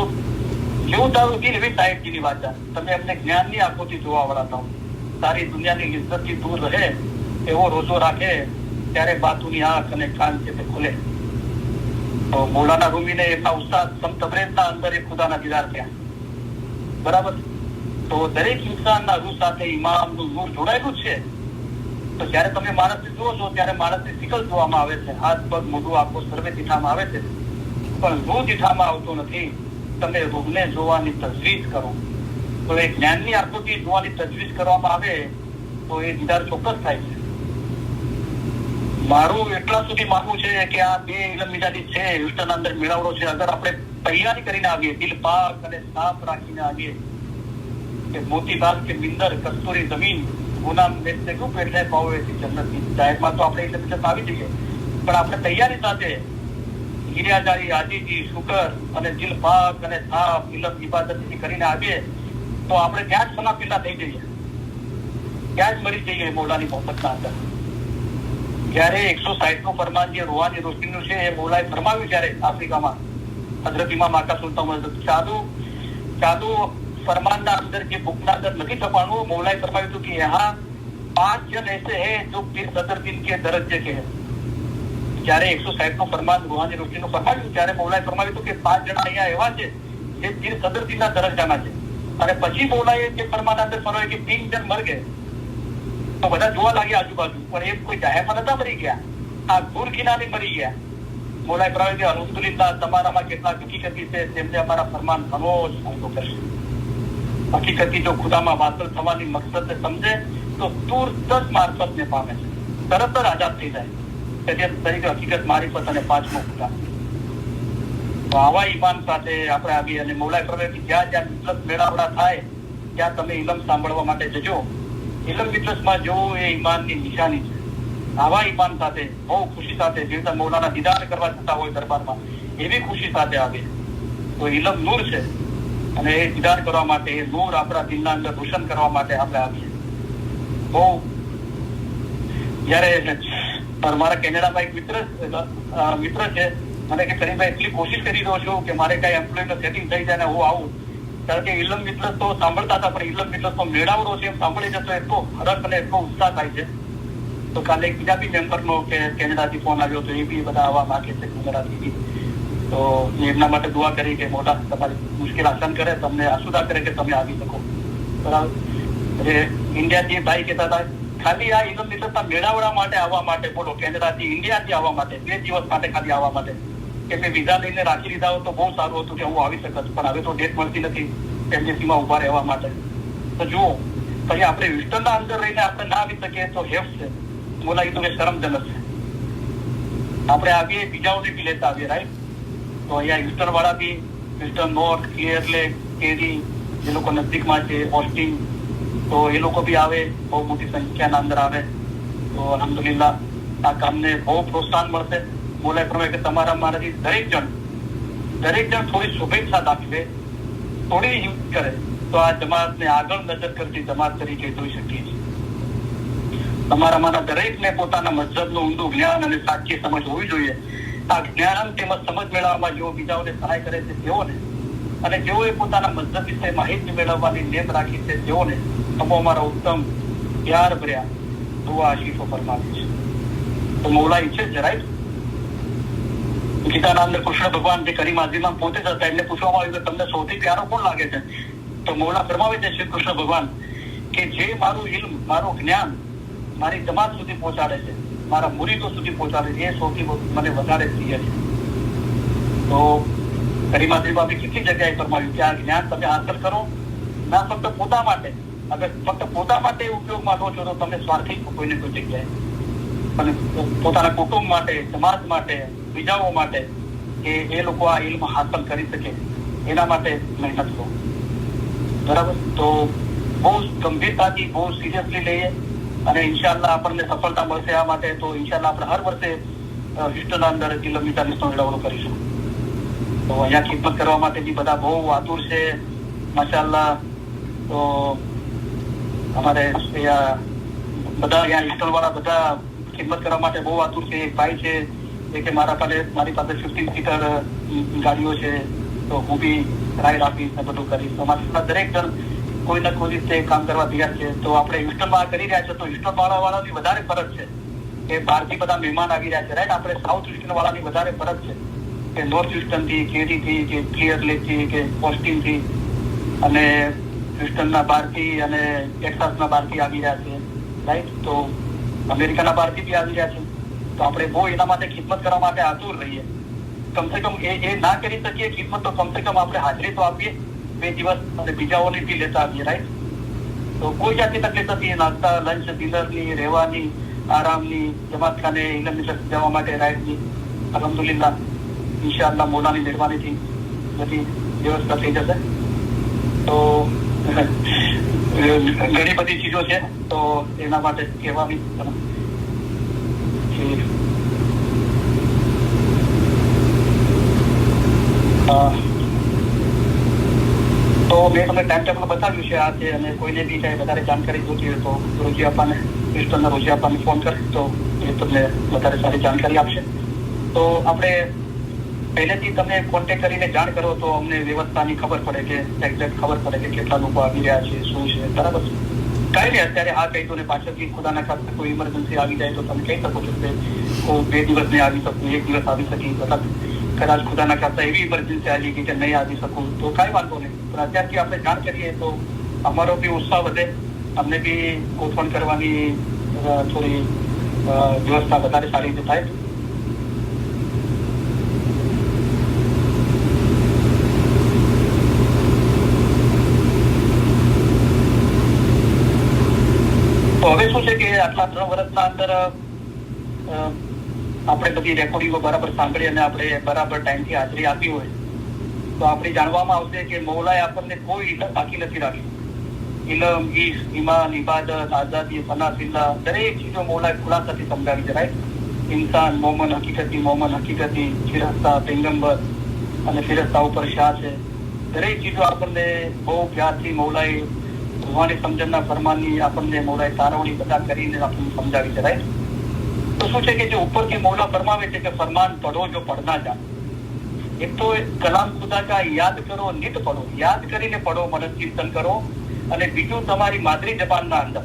જેવું તારું દિલ એવી સાહેબજીની વાત છે. તમે એમને જ્ઞાનની આંખોથી જોવા વાળા થાવ, તારી દુનિયાની ઇજ્જતથી દૂર રહે એવો રોજો રાખે, ત્યારે બાતુની આંખ અને કાન છે તે ખુલે. તો મૌલાના રૂમીને એમના ઉસ્તાદ સમ તબરેજના અંદર એ ખુદાના દીદાર થયા. બરાબર? તો દરેક ઇન્સાનના રૂહ સાથે ઇમામનું નૂર જોડાયેલું છે. તો જયારે તમે માણસને જુઓ છો ત્યારે માણસની શિકલ જોવામાં આવે છે, હાથ પગ મોઢું આખો સર્વે દીઠામાં આવે છે, પણ રૂહ દીઠામાં આવતો નથી. તમે રૂહને જોવાની તજવીજ કરો. તો એ જ્ઞાનની આંખોથી જોવાની તજવીજ કરવામાં આવે તો એ દીદાર ચોક્કસ થાય છે. મારું એટલા સુધી માનવું છે કે આ બે ઇલમ મિજાજી છે, હ્યુસ્ટન અંદર મેળાવડો છે. અગર આપણે તૈયારી કરીને આવીએ, દિલ પાક અને સાફ રાખીને આવીએ કે મોતી બાગ કે મિંદર કસ્તુરી જમીન ગુના મેં ક્યું પેટલે પાવે છે જન્નતની. જાહેરમાં તો આપણે ઇલમ મિજાજ આવી જઈએ, પણ આપણે તૈયારી સાથે ગિરિયાજારી, આજીજી, શુકર અને દિલ પાક અને સાફ ઇલમ ઇબાદતથી કરીને આવીએ તો આપણે ત્યાં જ સનાફીલા થઈ જઈએ, ત્યાં જ મરી જઈએ મૌલાની મોહબ્બતના અંદર. જયારે 160 નું ફરમાન જે રૂહાની રોશનીનું છે એ મૌલાએ ફરમાવ્યું જયારે આફ્રિકામાં હઝરત ઇમામ આકા સુલતાન ચાલુ फरमान अंदर के बुक अंदर नहीं छपाणु. मौलाए फरमाયું હતું કે यहाँ 5 जन ऐसे हैं जो फिर सदर दिन के दरज्जे के हैं. જયારે 160 નું ફરમાન રૂહાની રોશનીનું ફરમાવ્યું ત્યારે મૌલાએ ફરમાવ્યું હતું કે 5 જણ અહીંયા એવા છે જે ફિર સદર દિનના દરજ્જાના છે. અને પછી મૌલાએ જે ફરમાન અંદર ફરમાવ્યું કે 3 જણ મર ગए. તો બધા જોવા લાગ્યા આજુબાજુ, પણ એ કોઈ જાહેરમાં નતા મરી ગયા, આ દૂર કિનારે મરી ગયા. મૌલાએ ફરમાવ્યું કે અલ્હમ્દુલિલ્લાહ, તમારામાં કેટલાક હકીકતી છે તેમને અમારા ફરમાન ઘણો જ ફાયદો કરશે. હકીકતી જો ખુદામાં વાસલ થવાની મકસદ સમજે તો તુરત મારફત ને પામે છે, તરત જ આઝાદ થઈ જાય. તરીકે હકીકત, મારીફત અને પાંચમો ખુદા. તો આવા ઈમાન સાથે આપણે આવીએ અને મૌલાએ ફરમાવ્યું કે જ્યાં જ્યાં મિતલસ મેળાવડા થાય ત્યાં તમે ઇલમ સાંભળવા માટે જજો. ઇલમ મિતલસમાં જવું એ ઈમાનની નિશાની છે. આવા ઈમાન સાથે બહુ ખુશી સાથે જીવતા મૌલાના દીદાર કરવા જતા હોય દરબારમાં, એવી ખુશી સાથે આવે તો ઇલમ નૂર છે. અને એ દીદાર કરવા માટે, એ નૂર આપણા દિલના અંદર રોશન કરવા માટે આપણે આવીએ. બહુ જયારે મારા કેનેડામાં એક મિત્ર છે, મને કે કરીમભાઈ એટલી કોશિશ કરી રહ્યો છું કે મારે કઈ એમ્પ્લોયનું સેટિંગ થઈ જાય ને હું આવું. કારણ કે ઇલમ મિતલસ તો સાંભળતા હતા, પણ ઇલમ મિતલસ તો મેળાવડો છે એમ સાંભળી જતો એટલો હરખ અને એટલો ઉત્સાહ થાય છે. તો કાલે એક બીજા બી મેમ્બરનો કે કેનેડાથી ફોન આવ્યો તો એ બી બધા આવવા માંગે છે ગુજરાતથી. તો એમના માટે દુઆ કરી કે મોટા તમારી મુશ્કેલ આસાન કરે, તમને આસુદા કરે કે તમે આવી શકો. બરાબર? ઇન્ડિયાથી ભાઈ કહેતા હતા ખાલી આ ઇલમ મિતલસના મેળાવડા માટે આવવા માટે, બોલો, કેનેડાથી ઇન્ડિયાથી આવવા માટે 2 દિવસ માટે ખાલી આવવા માટે, કે મેં વિઝા લઈને રાખી લીધા હોત તો બહુ સારું હતું કે હું આવી શકત, પણ હવે તો ડેટ મળતી નથી એમ્બેસીમાં ઉભા રહેવા માટે. તો જુઓ, પછી આપણે હ્યુસ્ટનના અંદર રહીને આપણે ના આવી શકીએ તો હેફ છે, બોલાવી તો શરમજનક છે. આપણે આવીએ, બીજાઓને બી લેતા આવીએ, રાઈટ? તો અહીંયા હ્યુસ્ટન વાળા બી, હ્યુસ્ટન નોર્થ, ક્લિયર લેક, કેરી, જે લોકો નજદીકમાં છે, ઓસ્ટિન, તો એ લોકો બી આવે, બહુ મોટી સંખ્યાના અંદર આવે. તો અલ્હમ્દુલિલ્લાહ આ કામને બહુ પ્રોત્સાહન મળશે. બોલાય પ્રમાણે કે તમારા મારાથી દરેક જણ થોડી શુભેચ્છા દાખવે, થોડી હિંમત કરે તો આ જમાતને આગળ નજર કરતી જમાત તરીકે જોઈ શકીએ છીએ. તમારામાંના દરેકને પોતાના મઝહબનું ઊંડું જ્ઞાન અને સાચી સમજ હોવી જોઈએ. આ જ્ઞાન તેમજ સમજ મેળવવામાં જેઓ બીજાઓને સહાય કરે છે તેઓને, અને જેઓએ પોતાના મઝહબ વિશે માહિતી મેળવવાની નેમ રાખી છે તેઓને અમારા ઉત્તમ પ્યાર ભર્યા દુઆ આશીષો ફરમાવે છે. તો મૌલા ઈચ્છે છે, રાઈટ? ગીતાના અંદર કૃષ્ણ ભગવાન જે કરીમ આઝીમાં પોતે જ હતા, એમને પૂછવામાં આવ્યું કે તમને સૌથી પ્યારો કોણ લાગે છે? તો મૌલા ફરમાવે છે શ્રી કૃષ્ણ ભગવાન કે જે મારું ઇલ્મ, મારું જ્ઞાન મારી જમાત સુધી પહોંચાડે છે, મારા મુરીદો સુધી પહોંચાડે છે, એ સૌથી મને વધારે પ્રિય છે. તો કરીમાદ્રીમાં બી કેટલી જગ્યાએ ફરમાવ્યું કે આ જ્ઞાન તમે હાંસલ કરો, ના ફક્ત પોતા માટે, અગર ફક્ત પોતા માટે ઉપયોગમાં લો છો તો તમે સ્વાર્થી કોઈને કોઈ જગ્યાએ, અને પોતાના કુટુંબ માટે, સમાજ માટે, બીજાઓ માટે કે એ લોકો આ ઇલ્મ હાંસલ કરી શકે એના માટે મહેનત લો. બરાબર? તો બહુ ગંભીરતાથી, બહુ સિરિયસલી લઈએ અને ઇન્શાલ્લાહ આપણને સફળતા મળશે. આ માટે તો ઇન્શાલ્લાહ આપણે હર વર્ષે હોસ્ટેલના અંદર કિલોમીટર મેળવણું કરીશું. તો અહીંયા ખિદમત કરવા માટે બી બધા બહુ આતુર છે માશાઅલ્લાહ. તો અમારે બધા અહીંયા હોસ્ટેલ વાળા બધા ખિદમત કરવા માટે બહુ આતુર છે. એક ભાઈ છે એ કે મારી પાસે 15 સીટર ગાડીઓ છે, તો હું બી રાઈડ આપીશ ને બધું કરીશ. તો મારા દરેક જણ કોઈ ને કોઈ રીતે કામ કરવા તૈયાર છે. તો આપણે હોસ્ટેલમાં કરી રહ્યા છે તો હોસ્ટેલ વાળાની વધારે ફરજ છે કે બહારથી બધા મહેમાન આવી રહ્યા છે, રાઈટ? આપણે સાઉથ હોસ્ટેલ વાળાની વધારે ફરજ છે કે નોર્થ હોસ્ટન થી, કેરી થી, કે ક્લિયર લેક થી, કે પોસ્ટિંગ થી અને હોસ્ટનના બહારથી અને ટેક્સાસના બહારથી આવી રહ્યા છે, રાઈટ? તો અમેરિકાના બહારથી બી આવી રહ્યા છે. તો આપણે બહુ એના માટે ખિદમત કરવા માટે આતુર રહીએ. કમસે કમ એ ના કરી શકીએ ખિદમત તો કમસે કમ આપણે હાજરી તો આપીએ 2 દિવસ, અને બીજાઓને બી લેતા આવીએ, રાઈટ? તો કોઈ જાતની તકલીફ નથી. નાસ્તા, લંચ, ડિનરની, રહેવાની, આરામની, જમાતખાને ઇલ્મ જવા માટે રાઈડની, અલહમદુલિલ્લાહ ઇન્શાઅલ્લાહ મૌલાની મહેરબાનીથી બધી વ્યવસ્થા થઈ જશે. તો ઘણી બધી ચીજો છે તો એના માટે કહેવાની તો મેં તમને ટાઈમ ટેબલ બતાવ્યું છે આ છે. અને કોઈને બી કાંઈ વધારે જાણકારી જોતી હોય તો રોજી આપવાને, હોસ્ટેલના રોજી આપવાને ફોન કરે તો એ તમને વધારે સારી જાણકારી આપશે. તો આપણે પહેલેથી તમે કોન્ટેક્ટ કરીને જાણ કરો તો અમને વ્યવસ્થાની ખબર પડે, કે એક્ઝેક્ટ ખબર પડે કે કેટલા લોકો આવી રહ્યા છે, શું છે. બરાબર છે? કાંઈ નહીં, અત્યારે હા કહી દો ને પાછળથી ખુદાના ખાતે કોઈ ઇમરજન્સી આવી જાય તો તમે કહી શકો છો કે હું 2 દિવસ નહીં આવી શકું, 1 દિવસ આવી શકી, મતલબ કદાચ ખુદાના ખાતે એવી ઇમરજન્સી આવી ગઈ કે નહીં આવી શકું તો કાંઈ વાંધો નહીં. પણ અત્યારથી આપણે જાણ કરીએ તો અમારો બી ઉત્સાહ વધે, અમને બી ગોઠવણ કરવાની થોડી વ્યવસ્થા વધારે સારી રીતે થાય. તો હવે શું છે કે આટલા 3 વર્ષના અંદર આપણે બધી રેકોર્ડિંગો બરાબર સાંભળી અને આપણે બરાબર ટાઈમથી હાજરી આપી હોય તો આપણે જાણવામાં આવશે કે મૌલાએ આપણને કોઈ ઇલમ બાકી નથી રાખી. ઇલમ, ઈશ્ક, ઈમાન, ઇબાદત, આઝાદી, ફનાફિલ્લા દરેક ચીજો મૌલાએ ખુલાસાથી સમજાવી છે, રાઈટ? ઇન્સાન, મોમન હકીકતી, ફિરસ્તા, પૈગંબર અને ફિરસ્તા ઉપર શાહ છે. દરેક ચીજો આપણને બહુ પ્યારથી મૌલાએ ભગવાનની સમજણના ફરમાનની આપણને મૌલાએ તારવણી બધા કરીને આપણને સમજાવી છે, રાઈટ? તો શું છે કે જે ઉપરથી મૌલા ફરમાવે છે કે ફરમાન પઢો જો પढ़ना જા. એક તો કલામ ખુદા કા યાદ કરો, નિત પઢો, યાદ કરીને પઢો, મનન કીર્તન કરો. અને બીજું તમારી માદરી જબાનના અંદર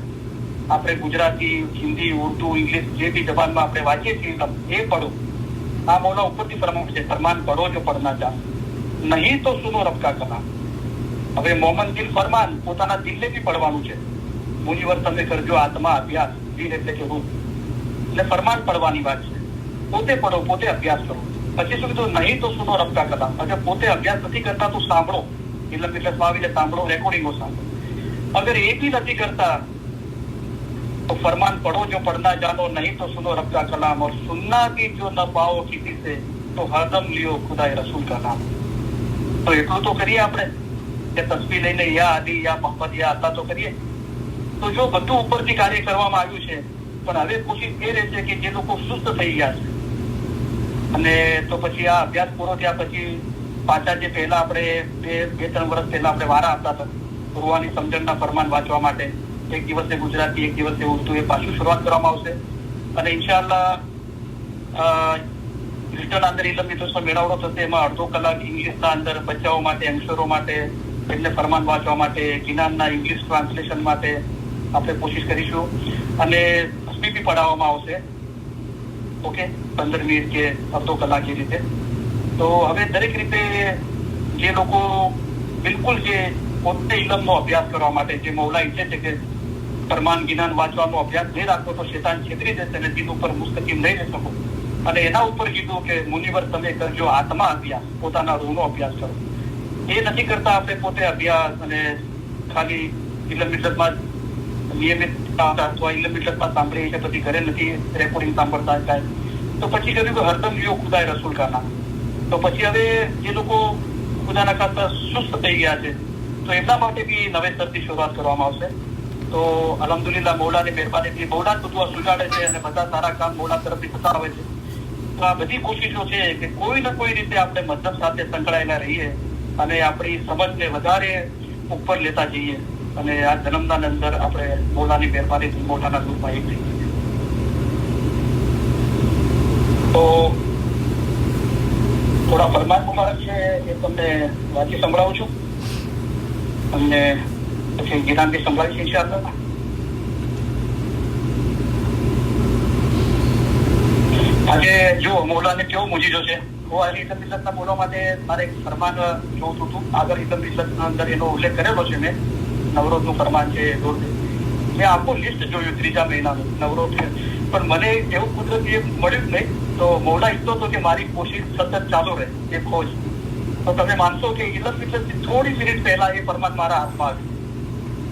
આપણે ગુજરાતી, હિન્દી, ઉર્દુ, ઇંગ્લિશ જે બી જબાનમાં આપણે વાંચીએ છીએ એ પઢો. આ મૌલા ઉપરથી ફરમાવે છે ફરમાન પઢો જો પढ़ना જા, નહીં તો સુનો રબ કા કલામ. હવે મોમન દિલ ફરમાન પોતાના દિલને બી પડવાનું છે. મુનિવર તમે કરજો આત્મા અભ્યાસ, દિલ એટલે કે રૂહ, એટલે ફરમાન પડવાની વાત છે. પોતે પડો, પોતે અભ્યાસ કરો. પછી શું કીધું? નહીં તો સુનો રબ કા કલામ. અગર પોતે અભ્યાસ નથી કરતા તો સાંભળો, ઇલ્મ મિલતમાં આવીને સાંભળો, રેકોર્ડિંગો સાંભળો. અગર એ બી નથી કરતા तो फरमान पढ़ो जो पढ़ना जानो, नहीं तो सुनो रब का कलाम, और सुनना भी जो न पाओ किसी से तो हरदम लियो खुदाए रसूल का नाम. તો એટલું તો કરીએ આપણે કે તસ્બીહ લઈને યા અલી, યા મોહમ્મદ, યા અલ્લાહ તો કરીએ. તો જો બધું ઉપરથી કાર્ય કરવામાં આવ્યું છે, પણ હવે કોશિશ એ રહેશે કે જે લોકો સુસ્ત થઈ ગયા છે અને તો પછી આ અભ્યાસ પૂરો થયા પછી પાછા જે પહેલા આપણે 2-3 વર્ષ પહેલા આપણે વારા આપતા હતા કુરઆની સમજણના ફરમાન વાંચવા માટે, એક દિવસે ગુજરાતી, એક દિવસે ઉર્દુ, એ પાછું શરૂઆત કરવામાં આવશે. અને ઇન્શાઅલ્લાહ ક્રિસ્ટલ અંદર ઇલમ મિત્રોનો મેળાવડો થશે. એમાં અડધો કલાક ઇંગ્લિશના અંદર બચ્ચાઓ માટે, યંગસ્ટરો માટે, એમને ફરમાન વાંચવા માટે, કિનાનના ઇંગ્લિશ ટ્રાન્સલેશન માટે આપણે કોશિશ કરીશું. અને તસ્બીહ બી પઢાવવામાં આવશે, ઓકે, 15 મિનિટ કે અડધો કલાક એ રીતે. તો હવે દરેક રીતે જે લોકો બિલકુલ જે પોતે ઇલમનો અભ્યાસ કરવા માટે, જે મૌલા ઈચ્છે છે કે ફરમાન ગિનાન વાંચવાનો અભ્યાસ નહીં રાખો તો શેતાન છેતરી જશે અને દીન ઉપર મુસ્તકીમ નહીં રહી શકો. અને એના ઉપર કીધું કે મુનિવર તમે કરજો આત્મા અભ્યાસ, પોતાના રૂહનો અભ્યાસ કરો. એ નથી કરતા આપણે પોતે અભ્યાસ અને ખાલી ઇલમ મિલતમાં નિયમિત અથવા ઇલમ મિલતમાં સાંભળીએ છે, પછી ઘરે નથી રેકોર્ડિંગ સાંભળતા થાય, તો પછી કહ્યું કે હરદમ યો ખુદાય રસૂલ કાના. તો પછી હવે જે લોકો ખુદાના ખાતા સુસ્ત થઈ ગયા છે તો એમના માટે બી નવેસરથી શરૂઆત કરવામાં આવશે. તો અલ્હમ્દુલિલ્લાહ મૌલાની મહેરબાનીથી મૌલા બધું આ સુજાડે છે અને બધા સારા કામ મૌલા તરફથી થતા આવે છે. તો આ બધી કોશિશો છે કે કોઈ ને કોઈ રીતે આપણે મતલબ સાથે સંકળાયેલા રહીએ અને આપણી સમજને વધારે ઉપર લેતા જઈએ અને આ જન્મના અંદર આપણે મૌલાની મહેરબાનીથી મૌલાના રૂપમાં એક થઈ જઈએ. તો થોડા ફરમાન મુબારક છે એ તમને વાંચી સંભળાવું છું અને પછી ગિનાન બી સંભળાવીશ ઇન્શાઅલ્લાહ. આજે જો મૌલાને કેવો મુજીજો છે. હું આ ઇલમ મિલતના બોલવા માટે મારે એક ફરમાન જોતું હતું. આગળ ઇલમ મિલતના અંદર એનો ઉલ્લેખ કરેલો છે મેં, નવરોઝનું ફરમાન છે. મેં આખું લિસ્ટ જોયું 3જા મહિનાનું નવરોઝ છે, પણ મને એવું કુદરતી મળ્યું જ નહીં. તો મૌલા ઈચ્છતો હતો કે મારી કોશિશ સતત ચાલુ રહે એ ખોજ. તો તમે માનશો કે ઇલમ મિલતથી થોડી મિનિટ પહેલા એ ફરમાન મારા હાથમાં આવ્યું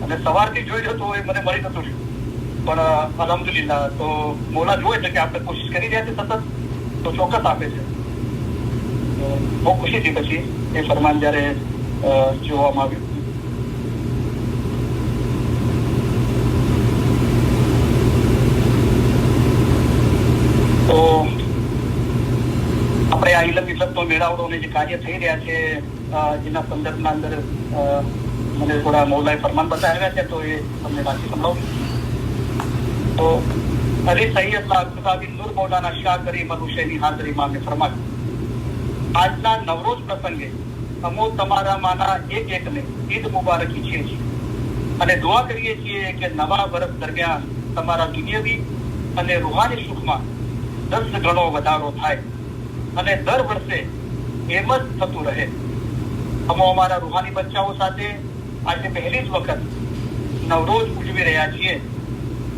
અને સવારથી જોઈ રહ્યો તો એ મને મળી નતું રહ્યું. પણ અલ્હમ્દુલિલ્લાહ તો મૌલા જોવે છે કે આપણે કોશિશ કરી રહ્યા છે સતત, તો ચોક્કસ આપે છે. બહુ ખુશી થઈ પછી એ ફરમાન જયારે જોવામાં આવ્યું. તો આપણે આ ઇલમ મિલતનો મેળાવડો જે કાર્ય થઈ રહ્યા છે જેના સંદર્ભના અંદર મને થોડા મૌલાએ ફરમાન બતાવ્યા છે, તો એ તમને વાંચી સંભળાવું. તો અરે સૈયદ લાખુદાબી નૂર મૌલાના શાહ કરીમ હુસૈની હાજરીમાં મેં ફરમાવ્યું, આજના નવરોઝ પ્રસંગે અમો તમારામાંના એક એકને ઈદ મુબારક ઈચ્છીએ છીએ અને દુઆ કરીએ છીએ કે નવા વર્ષ દરમિયાન તમારા દુનિયાવી અને રૂહાની સુખમાં 10 ગણો વધારો થાય અને દર વર્ષે એમ જ થતું રહે. અમો અમારા રૂહાની બચ્ચાઓ સાથે આજે પહેલી જ વખત નવરોઝ ઉજવી રહ્યા છીએ.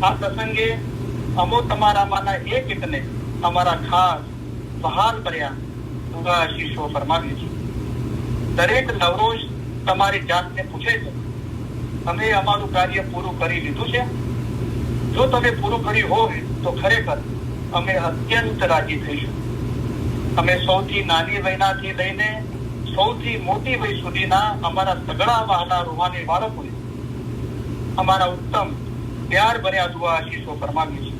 આ પ્રસંગે અમો તમારામાંના એક એકને અમારા ખાસ બહાર ભર્યા દુઆ આશીષો ફરમાવીએ છીએ. દરેક નવરોઝ તમારી જાતને પૂછે છે, તમે અમારું કાર્ય પૂરું કરી લીધું છે? જો તમે પૂરું કર્યું હોય તો ખરેખર અમે અત્યંત રાજી થઈશું. અમે સૌથી નાની વયનાથી લઈને સૌથી મોટી વય સુધીના અમારા સગડા વહાલા રૂહાની બાળકોને અમારા ઉત્તમ પ્યાર ભર્યા દુઆ આશીષો ફરમાવીએ છીએ.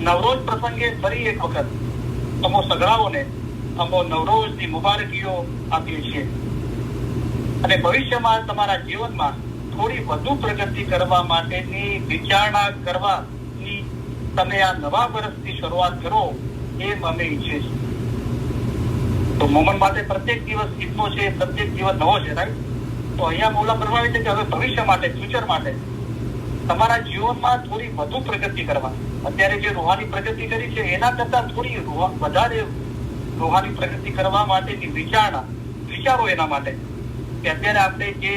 નવરોઝ પ્રસંગે ફરી એક વખત અમો સગડાઓને અમો નવરોઝની મુબારકીઓ આપીએ છીએ અને ભવિષ્યમાં તમારા જીવનમાં થોડી વધુ પ્રગતિ કરવા માટેની વિચારણા કરવાની તમે આ નવા વર્ષથી શરૂઆત કરો એમ અમે ઈચ્છીએ છીએ. તો મોમન માટે પ્રત્યેક દિવસ ઈદનો છે, પ્રત્યેક દિવસ નવો છે, રાઈટ? તો અહીંયા મૌલા ફરમાવે છે કે હવે ભવિષ્ય માટે, ફ્યુચર માટે તમારા જીવનમાં થોડી વધુ પ્રગતિ કરવા. અત્યારે જે રૂહાની પ્રગતિ કરી છે એના કરતા થોડી વધારે રૂહાની પ્રગતિ કરવા માટેની વિચારો એના માટે કે અત્યારે આપણે જે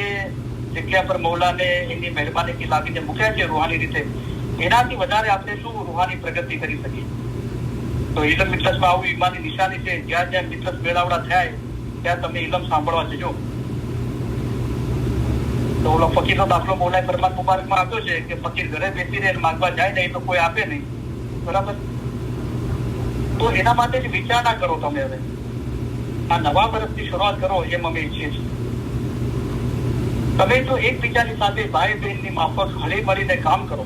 જગ્યા પર મૌલાને એની મહેરબાનીથી લાવીને મૂક્યા છે રૂહાની રીતે, એનાથી વધારે આપણે શું રૂહાની પ્રગતિ કરી શકીએ. તો ઇલમ મિલતમાં આવું ઈમાનની નિશાની છે. જ્યાં જ્યાં મિલત મેળાવડા થાય ત્યાં તમે ઇલમ સાંભળવા જજો. તો ઓલો ફકીરનો દાખલો મૌલાએ ફરમાન મુબારકમાં આપ્યો છે કે ફકીર ઘરે બેસી રહે માંગવા જાય નહીં તો કોઈ આપે નહીં, બરાબર? તો એના માટે જ વિચારણા કરો. તમે હવે આ નવા વર્ષની શરૂઆત કરો એમ અમે ઈચ્છીએ છીએ. તમે જો એકબીજાની સાથે ભાઈ બહેનની માફક હળી મળીને કામ કરો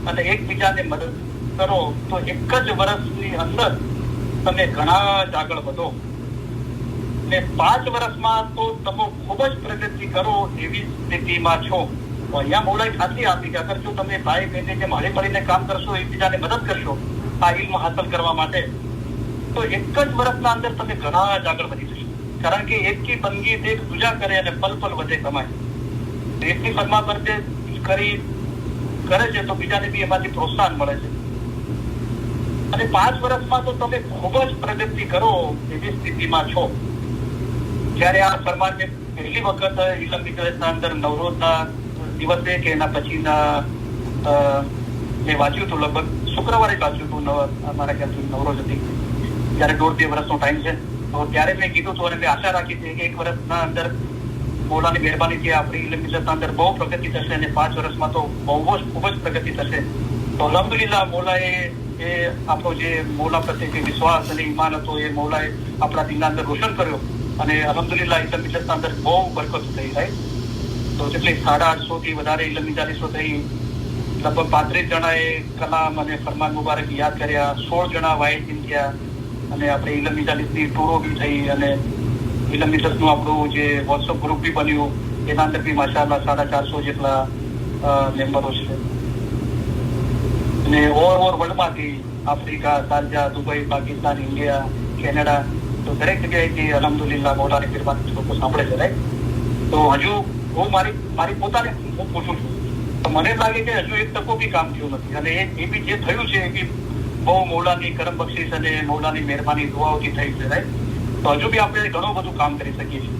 અને એકબીજાને મદદ કરો તો એક જ વર્ષની અંદર તમે ઘણા જ આગળ વધો ને 5 વર્ષમાં તો તમે ખૂબ જ પ્રગતિ કરો એવી સ્થિતિમાં છો. તો અહીંયા મૌલાએ ખાતરી આપી કે અગર જો તમે ભાઈ બહેનને જેમ હળી મળીને કામ કરશો, એકબીજાને મદદ કરશો આ ઇલ્મ હાંસલ કરવા માટે, તો એક જ વર્ષના અંદર તમે ઘણા જ આગળ વધી જશો. કારણ કે એક કી બંદગી દેખ દુજા કરે અને પલ પલ વધે કમાય. એકની ફરમા કરે છે તો બીજાને બી એમાંથી પ્રોત્સાહન મળે છે. અને 5 વર્ષમાં તો તમે ખૂબ જ પ્રગતિ કરો એવી સ્થિતિમાં છો. જયારે આ ફરમાન પહેલી વખત ઇલમ મિત્રસના અંદર નવરોજના દિવસે કે એના પછીના મેં વાંચ્યું હતું, લગભગ શુક્રવારે વાંચ્યું હતું, અમારા ખ્યાલથી નવરોજ હતી, ત્યારે 1.5-2 વર્ષનો ટાઈમ છે. તો ત્યારે મેં કીધું હતું અને મેં આશા રાખી હતી કે 1 વર્ષના અંદર મોલાની મહેરબાનીથી આપણી ઇલમ મિત્રસના અંદર બહુ પ્રગતિ થશે અને 5 વર્ષમાં તો ખૂબ જ પ્રગતિ થશે. તો અલ્હમ્દુલિલ્લાહ મોલાએ આપણો જે મોલા પ્રત્યે વિશ્વાસ અને ઈમાન હતો એ મોલાએ આપણા દિલના અંદર રોશન કર્યો અને અલ્હમ્દુલિલ્લાહ ઇલમ મિત્રસના અંદર બહુ બરકત થઈ. રાઈટ, તો જેટલી 850 થી વધારે ઇલમ મિજાલીસો થઈ, લગભગ 35 જણાએ કલામ અને ફરમાન મુબારક યાદ કર્યા, 16 જણા વાયદીન થયા અને આપણે ઇલમ મિજાલીસની ટૂરો બી થઈ અને ઇલમ મિજાલીસનું આપણું જે વોટ્સઅપ ગ્રુપ બી બન્યું, એના અંદર બી માશાઅલ્લાહ 450 જેટલા મેમ્બરો છે. અને ઓવર વર્લ્ડમાંથી Africa, Sharjah, Dubai, Pakistan, India, Canada, તો દરેક જગ્યાએથી અલ્હમ્દુલિલ્લાહ મોલાની મહેરબાની લોકો સાંભળે છે. રાઈટ, તો હજુ હું મારી પોતાને હું પૂછું છું, તો મને લાગે કે હજુ એક ટકો બી કામ થયું નથી અને એ બી જે થયું છે એ બી બહુ મૌલાની કરમ બક્ષિસ અને મૌલાની મહેરબાની દુઆઓથી થઈ છે. રાઈટ, તો હજુ બી આપણે ઘણું બધું કામ કરી શકીએ છીએ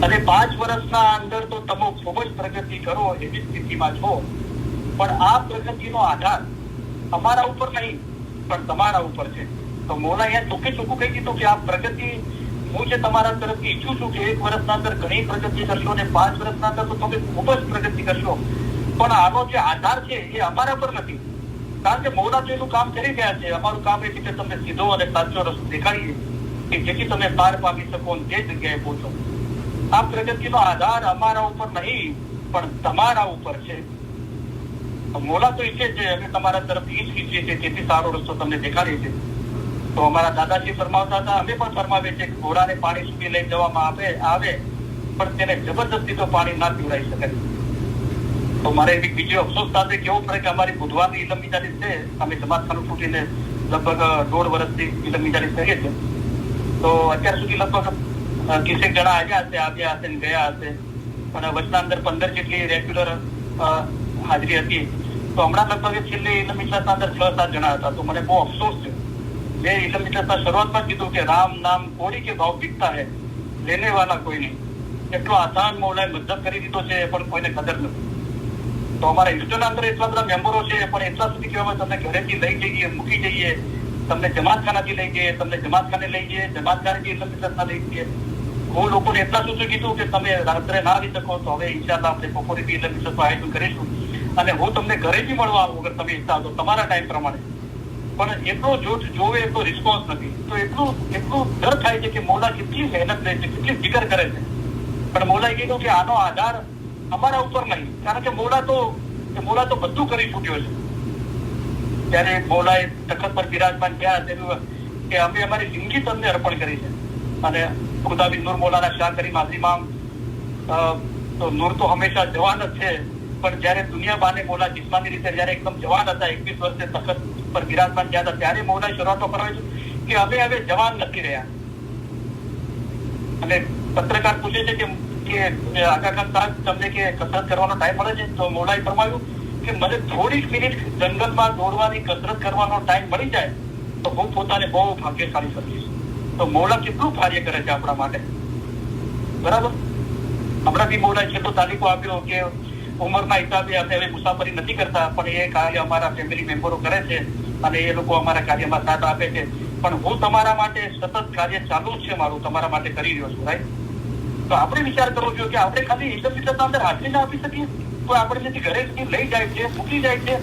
અને 5 વર્ષના અંદર તો તમે ખૂબ જ પ્રગતિ કરો એવી સ્થિતિમાં છો, પણ આ પ્રગતિનો આધાર અમારા ઉપર નહીં પણ તમારા ઉપર છે. તો મૌલા અહીંયા ચોખ્ખું કહી દીધું કે આ પ્રગતિ હું જે તમારા તરફથી ઈચ્છું છું કે 1 વર્ષના અંદર ઘણી પ્રગતિ કરશો અને 5 વર્ષના અંદર તો તમે ખૂબ જ પ્રગતિ કરશો, પણ આનો જે આધાર છે એ અમારા પર નથી. કારણ કે મૌલા તો એનું કામ કરી રહ્યા છે, અમારું કામ એ છે કે તમને સીધો અને સાચો રસ્તો દેખાડીએ કે જેથી તમે પાર પામી શકો અને તે જગ્યાએ પહોંચો. આ પ્રગતિનો આધાર અમારા ઉપર નહીં પણ તમારા ઉપર છે. મૌલા તો ઈચ્છે છે, અમે તમારા તરફથી ઈ જ ઈચ્છીએ છીએ જેથી સારો રસ્તો તમને દેખાડીએ છે. તો અમારા દાદાજી ફરમાવતા હતા, અમે પણ ફરમાવીએ છીએ કે ઘોડાને પાણી સુધી લઈ જવામાં આવે પણ તેને જબરદસ્તી તો પાણી ના પીવડાવી શકાય. તો મારે બીજો અફસોસ સાથે કેવું પડે કે અમારી બુધવારની ઇલમ મિજાલીસ છે, અમે જમાતખાનું છૂટીને લગભગ 1.5 વર્ષથી ઇલમ મિજાલીસ કરીએ છીએ. તો અત્યાર સુધી લગભગ 30 જણા આવ્યા હશે ને ગયા હશે, પણ વચના અંદર 15 જેટલી રેગ્યુલર હાજરી હતી. તો હમણાં લગભગ છેલ્લે ઇલમ મિજાલીસના અંદર 6-7 જણા હતા. તો મને બહુ અફસોસ છે. મેં ઇલમ મિજાલીસના શરૂઆતમાં કીધું કે રામ નામ કોડી કે ભાવ બીકતા હે, લેને વાલા કોઈ નહીં. એટલો આસાન મૌલાએ મતલબ કરી દીધો છે પણ કોઈને કદર નથી. તો અમારા ઇન્સ્ટોના અંદર એટલા બધા મેમ્બરો છે પણ એટલા સુધી કહેવામાં તમને ઘરેથી લઈ જઈએ, મૂકી જઈએ, તમને જમાતખાનાથી લઈ જઈએ, તમને જમાતખાને લઈ જઈએ, જમાતખાનેથી ઇલમ મિજાલીસના લઈ જઈએ. હું લોકોને એટલા સુધી કીધું કે તમે રાત્રે ના આવી શકો તો હવે ઇન્શાઅલ્લાહ આપણે બપોરે બી ઇલમ મિજાલીસનું આયોજન કરીશું અને હું તમને ઘરે બી મળવા આવું અગર તમે ઈચ્છા તો તમારા ટાઈમ પ્રમાણે. પણ એટલો જોવે એટલો રિસ્પોન્સ નથી. તો એટલું ડર થાય છે કે મૌલા કેટલી મહેનત લે છે, કેટલી ફિકર કરે છે, પણ મૌલાએ કીધું કે આનો આધાર અમારા ઉપર નહીં. કારણ કે મૌલા તો બધું કરી છૂટ્યો છે. ત્યારે મૌલાએ તખત પર બિરાજમાન થયા કે અમે અમારી જિંદગી તમને અર્પણ કરી છે અને ખુદાબી નૂર મૌલાના શાહ કરીમ આઝીમામ તો નૂર તો હંમેશા જવાન જ છે, પણ જયારે દુનિયા બાને મૌલા જિસ્માની રીતે જયારે એકદમ જવાન હતા, 21 વર્ષે તખત પર બિરાજમાન થયા હતા, ત્યારે મૌલાએ શરૂઆતો કરાવી છે કે અમે હવે જવાન નથી રહ્યા. અને પત્રકાર પૂછે છે કે આગા ખાન સાહેબ તમને કે કસરત કરવાનો ટાઈમ મળે છે? તો મૌલાએ ફરમાવ્યું કે મને થોડીક મિનિટ જંગલમાં દોડવાની કસરત કરવાનો ટાઈમ મળી જાય તો હું પોતાને બહુ ભાગ્યશાળી સમજીશ. તો મૌલા કેટલું કાર્ય કરે છે આપણા માટે, બરાબર. હમણાં બી મૌલાએ છેલ્લો તાલીકો આપ્યો કે ઉંમરના હિસાબે આપણે હવે મુસાફરી નથી કરતા, પણ એ કાર્ય અમારા ફેમિલી મેમ્બરો કરે છે અને એ લોકો અમારા કાર્યમાં સાથ આપે છે. પણ હું તમારા માટે સતત કાર્ય ચાલુ જ છે મારું, તમારા માટે કરી રહ્યો છું. રાઈટ, તો આપણે વિચાર કરવો જોઈએ કે આપણે ખાલી ઇલમ મિજાલીસના અંદર હાજરી ના આપી શકીએ તો આપણે જેથી ઘરે સુધી લઈ જાય છે, મૂકી જાય છે,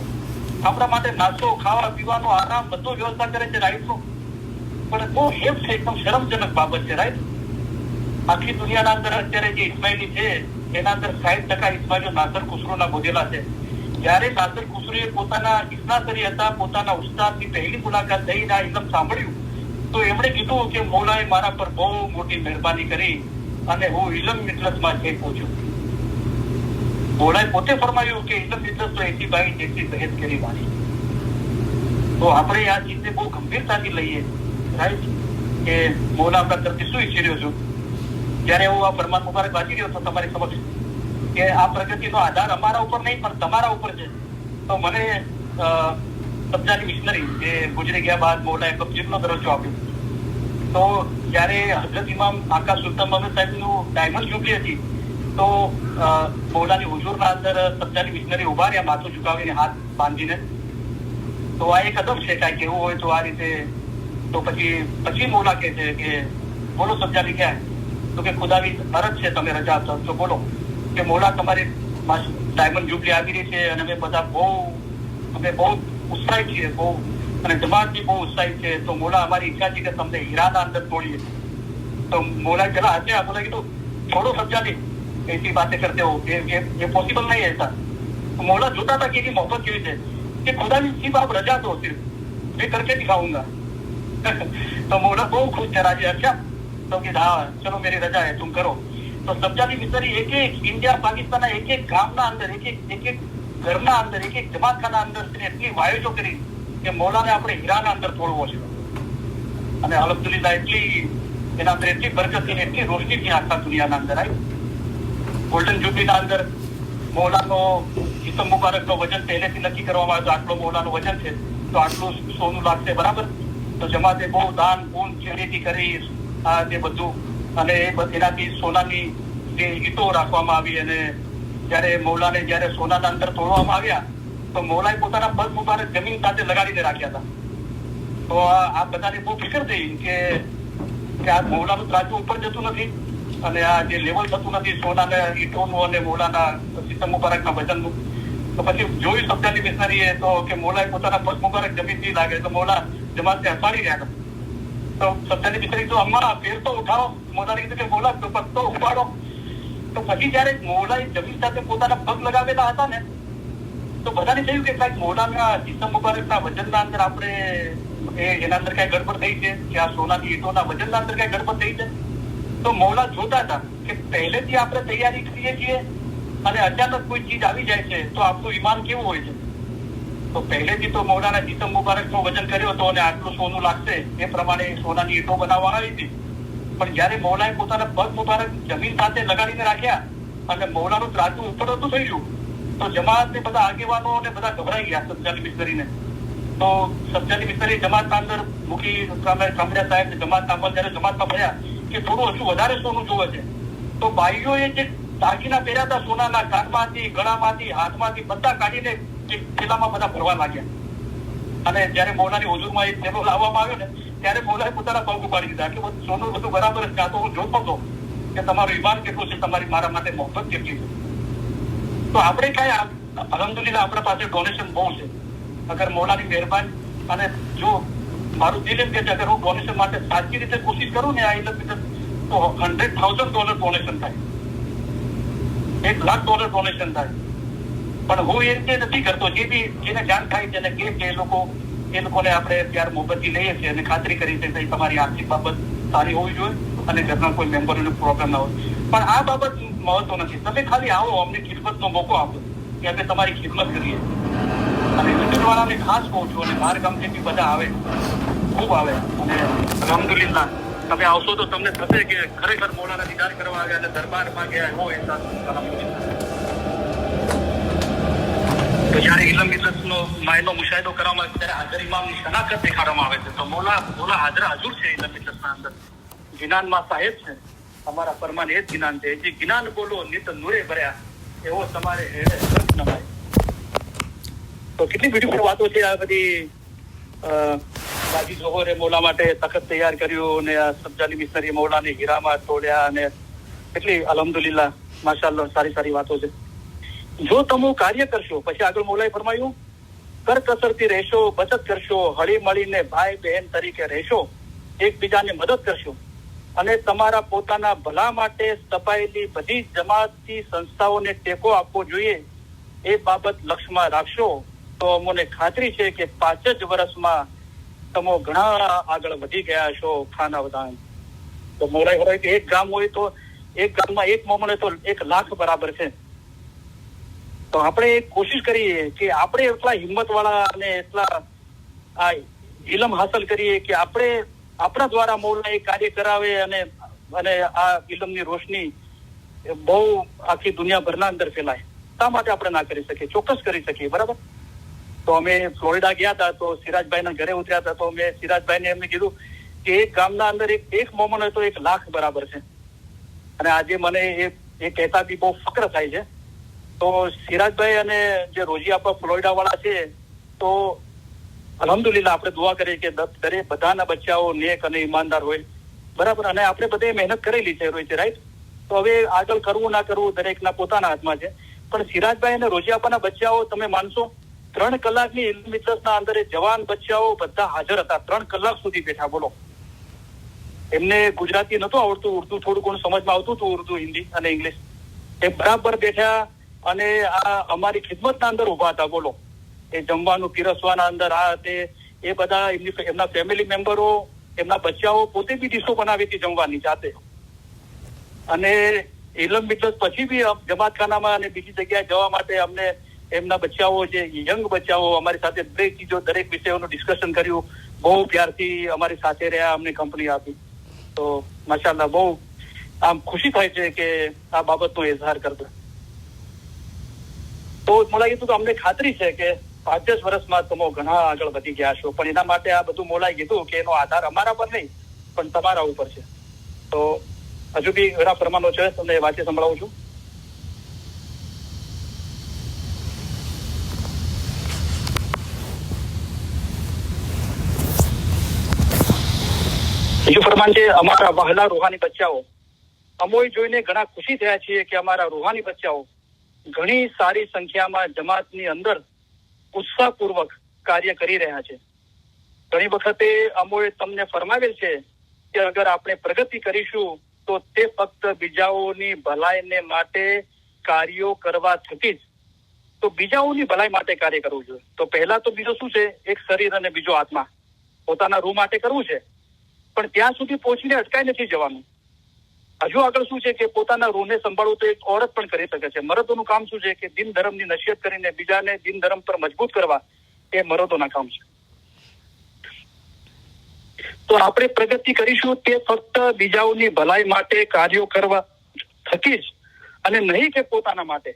આપણા માટે નાસ્તો, ખાવા પીવાનો, આરામ બધું વ્યવસ્થા કરે છે. રાઈટ, પણ બહુ હેપ છે, એકદમ શરમજનક બાબત છે. રાઈટ, આખી દુનિયાના અંદર અત્યારે જે ઇસ્માઇલી છે એના અંદર 60% ઇસ્માઇલીઓ નાસર ખુસરોના બોધેલા છે. જયારે નાસર ખુસરોએ પોતાના ઇસ્નાસરી હતા, પોતાના ઉસ્તાદની પહેલી મુલાકાત થઈને આ ઇલમ સાંભળ્યું તો એમણે કીધું કે મૌલાએ મારા પર બહુ મોટી મહેરબાની કરી અને હું ઇલમ મિજલસમાં જઈ પહોંચ્યો. મૌલાએ પોતે ફરમાવ્યું કે ઇલમ મિજલસ તો એસી ભાઈ જેસી બહેસ કરી વાળી. તો આપણે આ ચીજને બહુ ગંભીરતાથી લઈએ. રાઈટ, કે મૌલા આપણા તરફથી શું ઈચ્છી રહ્યો છું. જયારે હું આ ફરમાન મુબારક વાંચી રહ્યો હતો તમારી સમક્ષ કે આ પ્રગતિનો આધાર અમારા ઉપર નહીં પણ તમારા ઉપર છે, તો મને સબ્જાની મિશનરી જે ગુજરી ગયા બાદ મૌલાએ કબજીતનો દરજ્જો આપ્યો તો જયારે હઝરત ઇમામ આકા સુલતાન મહમદ સાહેબનું ડાયમંડ જુબલી હતી તો મૌલાની હુજુરના અંદર સબજાની મિશનરી ઉભા રહ્યા માથું ઝુકાવીને હાથ બાંધીને. તો આ એક અદબ છે, કાંઈ કેવું હોય તો આ રીતે. તો પછી મૌલા કહે છે કે બોલો સબજાની ક્યાં? તો કે ખુદાની અરજ છે, તમે રજા આપશો તો બોલો કે મૌલા તમારી ડાયમંડ જુબલી આવી રહી છે અને અમે બધા બહુ ઉત્સાહિત છીએ, બહુ, અને જમાત બી બહુ ઉત્સાહિત છે. તો મોલા અમારી ઈચ્છા છે કે તમને હીરાના અંદર તોડીએ. તો મોલા ચલા હશે, बोला कि तो छोड़ो सब्जा नहीं, ऐसी बातें करते हो, ये पॉसिबल नहीं है ऐसा. तो मोला जोता था कि मोहब्बत केवी है कि खुदा की सिर्फ आप रजा दो, सिर्फ मैं करके दिखाऊंगा. तो मोला બહુ ખુશ થયા છે. અચ્છા, તો કે હા ચલો મેરી રજા है, तुम करो. તો સબ્જાની મિસરી એક એક ઇન્ડિયા પાકિસ્તાનના એક ગામના અંદર, એક ઘરના અંદર, એક જમાતખાના અંદર એટલી વાયોજો કરી કે મૌલાને આપણે હીરાના અંદર તોડવો છે. અને અલ્હમ્દુલિલ્લાહ એના અંદર એટલી બરકત થી એટલી રોશની થી આખા દુનિયાના અંદર આવી. ગોલ્ડન જુબલીના અંદર મૌલાનો જીસમ મુબારકનો વજન પહેલેથી નક્કી કરવામાં આવ્યો, આટલો મૌલાનું વજન છે તો આટલું સોનું લાગશે, બરાબર. તો જમાતે બહુ દાન પૂન ચેરીટી કરી આ તે બધું, અને એનાથી સોનાની જે ઈંટો રાખવામાં આવી. અને જયારે મૌલાને જયારે સોનાના અંદર તોડવામાં આવ્યા તો મૌલાએ પોતાના પગ મુબારક જમીન સાથે લગાડીને રાખ્યા હતા. તો આ બધાને બહુ ફિકર થઈ કે આ મૌલાનું ત્રાજુ ઉપર જતું નથી અને આ જે લેવલ થતું નથી સોનાના ઈંટોનું અને મૌલાના જીસમ મુબારકના વજનનું. તો પછી જોયું સબ્જાની મિશનરીએ તો કે મૌલાએ પોતાના પગ મુબારક જમીનથી લાગે તો મૌલા જમાતને હસાડી રહ્યા હતા. તો સબ્જાની મિશનરી તો અમ્મા ફેર તો ઉઠાવો, મૌલાને કીધું કે મૌલા પગ તો ઉપાડો. તો પછી જયારે મૌલાએ જમીન સાથે પોતાના પગ લગાવેલા હતા ને તો બધાને થયું કે કાંઈક મૌલાના જીસમ મુબારકના વજનના અંદર આપણે એના અંદર કઈ ગડબડ થઈ છે કે આ સોનાની ઈંટોના વજનના અંદર કઈ ગડબડ થઈ છે. તો મૌલા જોતા હતા કે પહેલેથી આપણે તૈયારી કરીએ છીએ અને અચાનક કોઈ ચીજ આવી જાય છે તો આપણું ઈમાન કેવું હોય છે. તો પહેલેથી તો મૌલાના જીસમ મુબારકનું વજન કર્યો હતો અને આટલું સોનું લાગશે એ પ્રમાણે સોનાની ઈંટો બનાવવામાં આવી હતી. પણ જયારે મૌલાએ પોતાના પગ મુબારક જમીન સાથે લગાડીને રાખ્યા અને મૌલાનું ત્રાજુ ઉપર હતું થઈ ગયું તો જમાતને બધા આગેવાનો ને બધા ગભરાઈ ગયા સબ્જાની મિશનરીને. તો સબ્જાની મિશનરી જમાતના અંદર મુખી કામડિયા સાહેબ જમાતના અમલ જયારે જમાતમાં ભર્યા કે થોડું હજુ વધારે સોનું જોવે છે. તો ભાઈઓએ જે દાગીના પહેર્યા હતા સોનાના, કાનમાંથી, ગળામાંથી, હાથમાંથી બધા કાઢીને એક થેલામાં બધા ભરવા લાગ્યા. અને જયારે મૌલાની હુજુરમાં એક થેલો લાવવામાં આવ્યો ને ત્યારે મૌલાએ પોતાના પગ ઉપાડી દીધા કે સોનું બધું બરાબર જ. કાં તો હું જોતો હતો કે તમારું ઈમાન કેટલું છે, તમારી મારા માટે મોહબ્બત કેટલી છે. તો આપણે કાંઈ અલ્હમ્દુલિલ્લાહ આપણા પાસે ડોનેશન બહુ છે. અગર મૌલાની મહેરબાની અને જો મારું દિલ એમ કે છે અગર હું ડોનેશન માટે સાચી રીતે કોશિશ કરું ને આ ઇલમ તો $100,000 ડોનેશન થાય, $1,00,000 ડોનેશન થાય. પણ હું એ રીતે નથી કરતો. જે બી જેને જાણ થાય તેને કે એ લોકોને આપણે પ્યાર મોહબ્બતથી લઈએ છીએ અને ખાતરી કરી છે કે તમારી આર્થિક બાબત સારી હોવી જોઈએ અને ઘરના કોઈ મેમ્બરોને પ્રોબ્લેમ ના હોય. પણ આ બાબત મહત્વ નથી. તમે ખાલી આવો, અમને ખિદમતનો મોકો આપો કે અમે તમારી ખિદમત કરીએ. અને વાળાને ખાસ કહું છું અને બહાર ગામથી બી બધા આવે, ખૂબ આવે. અને અલ્હમ્દુલિલ્લાહ તમે આવશો તો તમને થશે કે ખરેખર મૌલાના દીદાર કરવા આવ્યા અને દરબારમાં ગયા એવો અહેસાસ. તો જયારે ઇલમ ઇલ્લતનો માયનો મુશાહિદો કરવામાં આવે ત્યારે હાજર ઇમામની શનાખત દેખાડવામાં આવે છે. તો મૌલા હાજર હજુર છે ઇલમ ઇલ્લતના અંદર. ગિનાનમાં સાહેબ છે, અમારા ફરમાન એ જ ગિનાન છે. જે ગિનાન બોલો નિત નૂરે ભર્યા એવો તમારે હેડે સર્પ નમાય. તો કેટલી બ્યુટીફુલ વાતો છે આ બધી. ગાજી જોહરે મૌલા માટે તખત તૈયાર કર્યું અને આ સબ્જાની મિશનરી મૌલાને હીરામાં તોડ્યા અને કેટલી અલ્હમ્દુલિલ્લાહ માશાઅલ્લાહ સારી વાતો છે. જો તમે કાર્ય કરશો, પછી આગળ મૌલાએ ફરમાયું કરકસરથી રહેશો, બચત કરશો, હળી મળીને ભાઈ બહેન તરીકે રહેશો, એકબીજાને મદદ કરશો અને તમારા પોતાના ભલા માટે સ્થપાયેલી બધી જમાતી સંસ્થાઓને ટેકો આપવો જોઈએ એ બાબત લક્ષ્યમાં રાખશો તો અમને ખાતરી છે કે 5 જ વર્ષમાં તમે ઘણા આગળ વધી ગયા છો. ખાના વદાન. તો મૌલાએ હોય કે એક ગામ હોય તો એક ગામમાં એક મોમન તો 1,00,000 બરાબર છે. તો આપણે કોશિશ કરીએ કે આપણે એટલા હિંમત વાળા અને એટલા આ ઇલમ હાંસલ કરીએ કે આપણે આપણા દ્વારા મૌલા એ કાર્ય કરાવે અને આ ઇલમની રોશની બહુ આખી દુનિયાભરના અંદર ફેલાય. શા માટે આપણે ના કરી શકીએ? ચોક્કસ કરી શકીએ, બરાબર. તો અમે ફ્લોરિડા ગયા હતા તો સિરાજભાઈના ઘરે ઉતર્યા હતા તો મેં સિરાજભાઈને એમને કીધું કે એક ગામના અંદર એક મોમન હોય તો 1 લાખ બરાબર છે. અને આજે મને એ કહેતા બી બહુ ફક્ર થાય છે. તો સિરાજભાઈ અને જે રોજી આપણા ફ્લોરિડા વાળા છે, તો અલ્હમ્દુલિલ્લાહ આપણે દુઆ કરીએ કે દરેક બધાના બચ્ચાઓ નેક અને ઈમાનદાર હોય, બરાબર. અને આપણે બધે મહેનત કરેલી છે, રોહિત, રાઈટ. તો હવે આગળ કરવું ના કરવું દરેકના પોતાના હાથમાં છે. પણ સિરાજભાઈ અને રોજી આપવાના બચ્ચાઓ, તમે માનશો 3 કલાકની ઇલ્મ મિજલસના અંદર જવાન બચ્ચાઓ બધા હાજર હતા. 3 કલાક સુધી બેઠા, બોલો. એમને ગુજરાતી નતું આવડતું, ઉર્દુ થોડું ઘણું સમજમાં આવતું હતું, ઉર્દુ, હિન્દી અને ઇંગ્લિશ. એ બરાબર બેઠા અને આ અમારી ખિદમતના અંદર ઉભા હતા, બોલો. એ જમવાનું પીરસવાના અંદર આ તે એ બધા એમના ફેમિલી મેમ્બરો, એમના બચ્ચાઓ પોતે બી ડીશો બનાવી હતી જમવાની જાતે. અને ઇલમ મિજલસ પછી બી જમાતખાનામાં અને બીજી જગ્યાએ જવા માટે અમને એમના બચ્ચાઓ, જે યંગ બચ્ચાઓ, અમારી સાથે દરેક ચીજો, દરેક વિષયોનું ડિસ્કશન કર્યું. બહુ પ્યારથી અમારી સાથે રહ્યા, અમને કંપની આપી. તો માશાઅલ્લાહ બહુ આમ ખુશી થાય છે કે આ બાબતનો ઇઝહાર કરતો. તો મોલા કીધું તો અમને ખાતરી છે કે 5-10 વર્ષમાં તમે ઘણા આગળ વધી ગયા છો. પણ એના માટે આ બધું મોલાએ કીધું કે એનો આધાર અમારા પર નહીં પણ તમારા ઉપર છે. તો હજુ બી ઘણા ફરમાનો છે, તમને વાંચી સંભળાવું છું. બીજું ફરમાન છે, અમારા વહાલા રૂહાની બચ્ચાઓ, અમોય જોઈને ઘણા ખુશી થયા છીએ કે અમારા રૂહાની બચ્ચાઓ ઘણી સારી સંખ્યામાં જમાતની અંદર ઉત્સાહપૂર્વક કાર્ય કરી રહ્યા છે. ઘણી વખતે અમોએ તમને ફરમાવેલ છે કે અગર આપણે પ્રગતિ કરીશું તો તે ફક્ત બીજાઓની ભલાઈને માટે કાર્યો કરવા થકી જ, તો બીજાઓની ભલાઈ માટે કાર્ય કરવું જોઈએ. તો પહેલા તો બીજો શું છે, એક શરીર અને બીજો આત્મા, પોતાના રૂહ માટે કરવું છે. પણ ત્યાં સુધી પહોંચીને અટકાઈ નથી જવાનું. હજુ આગળ શું છે કે પોતાના રૂહને સંભાળવું તો એક ઓરત પણ કરી શકે છે. મરદોનું કામ શું છે કે દિન ધર્મની નસીહત કરીને બીજાને દિન ધર્મ પર મજબૂત કરવા, એ મરદોના કામ છે. તો આપણે પ્રગતિ કરીશું તે ફક્ત બીજાઓની ભલાઈ માટે કાર્યો કરવા થકી જ, અને નહીં કે પોતાના માટે.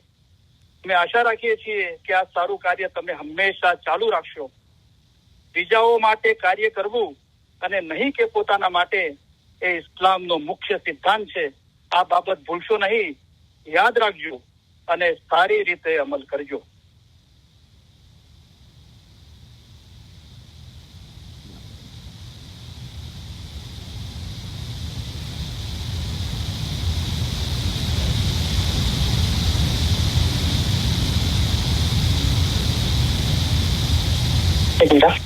અમે આશા રાખીએ છીએ કે આ સારું કાર્ય તમે હંમેશા ચાલુ રાખશો. બીજાઓ માટે કાર્ય કરવું અને નહીં કે પોતાના માટે, એ ઇસ્લામનો મુખ્ય સિદ્ધાંત છે. આ બાબત ભૂલશો નહીં, યાદ રાખજો અને સારી રીતે અમલ કરજો. એક મિનિટ.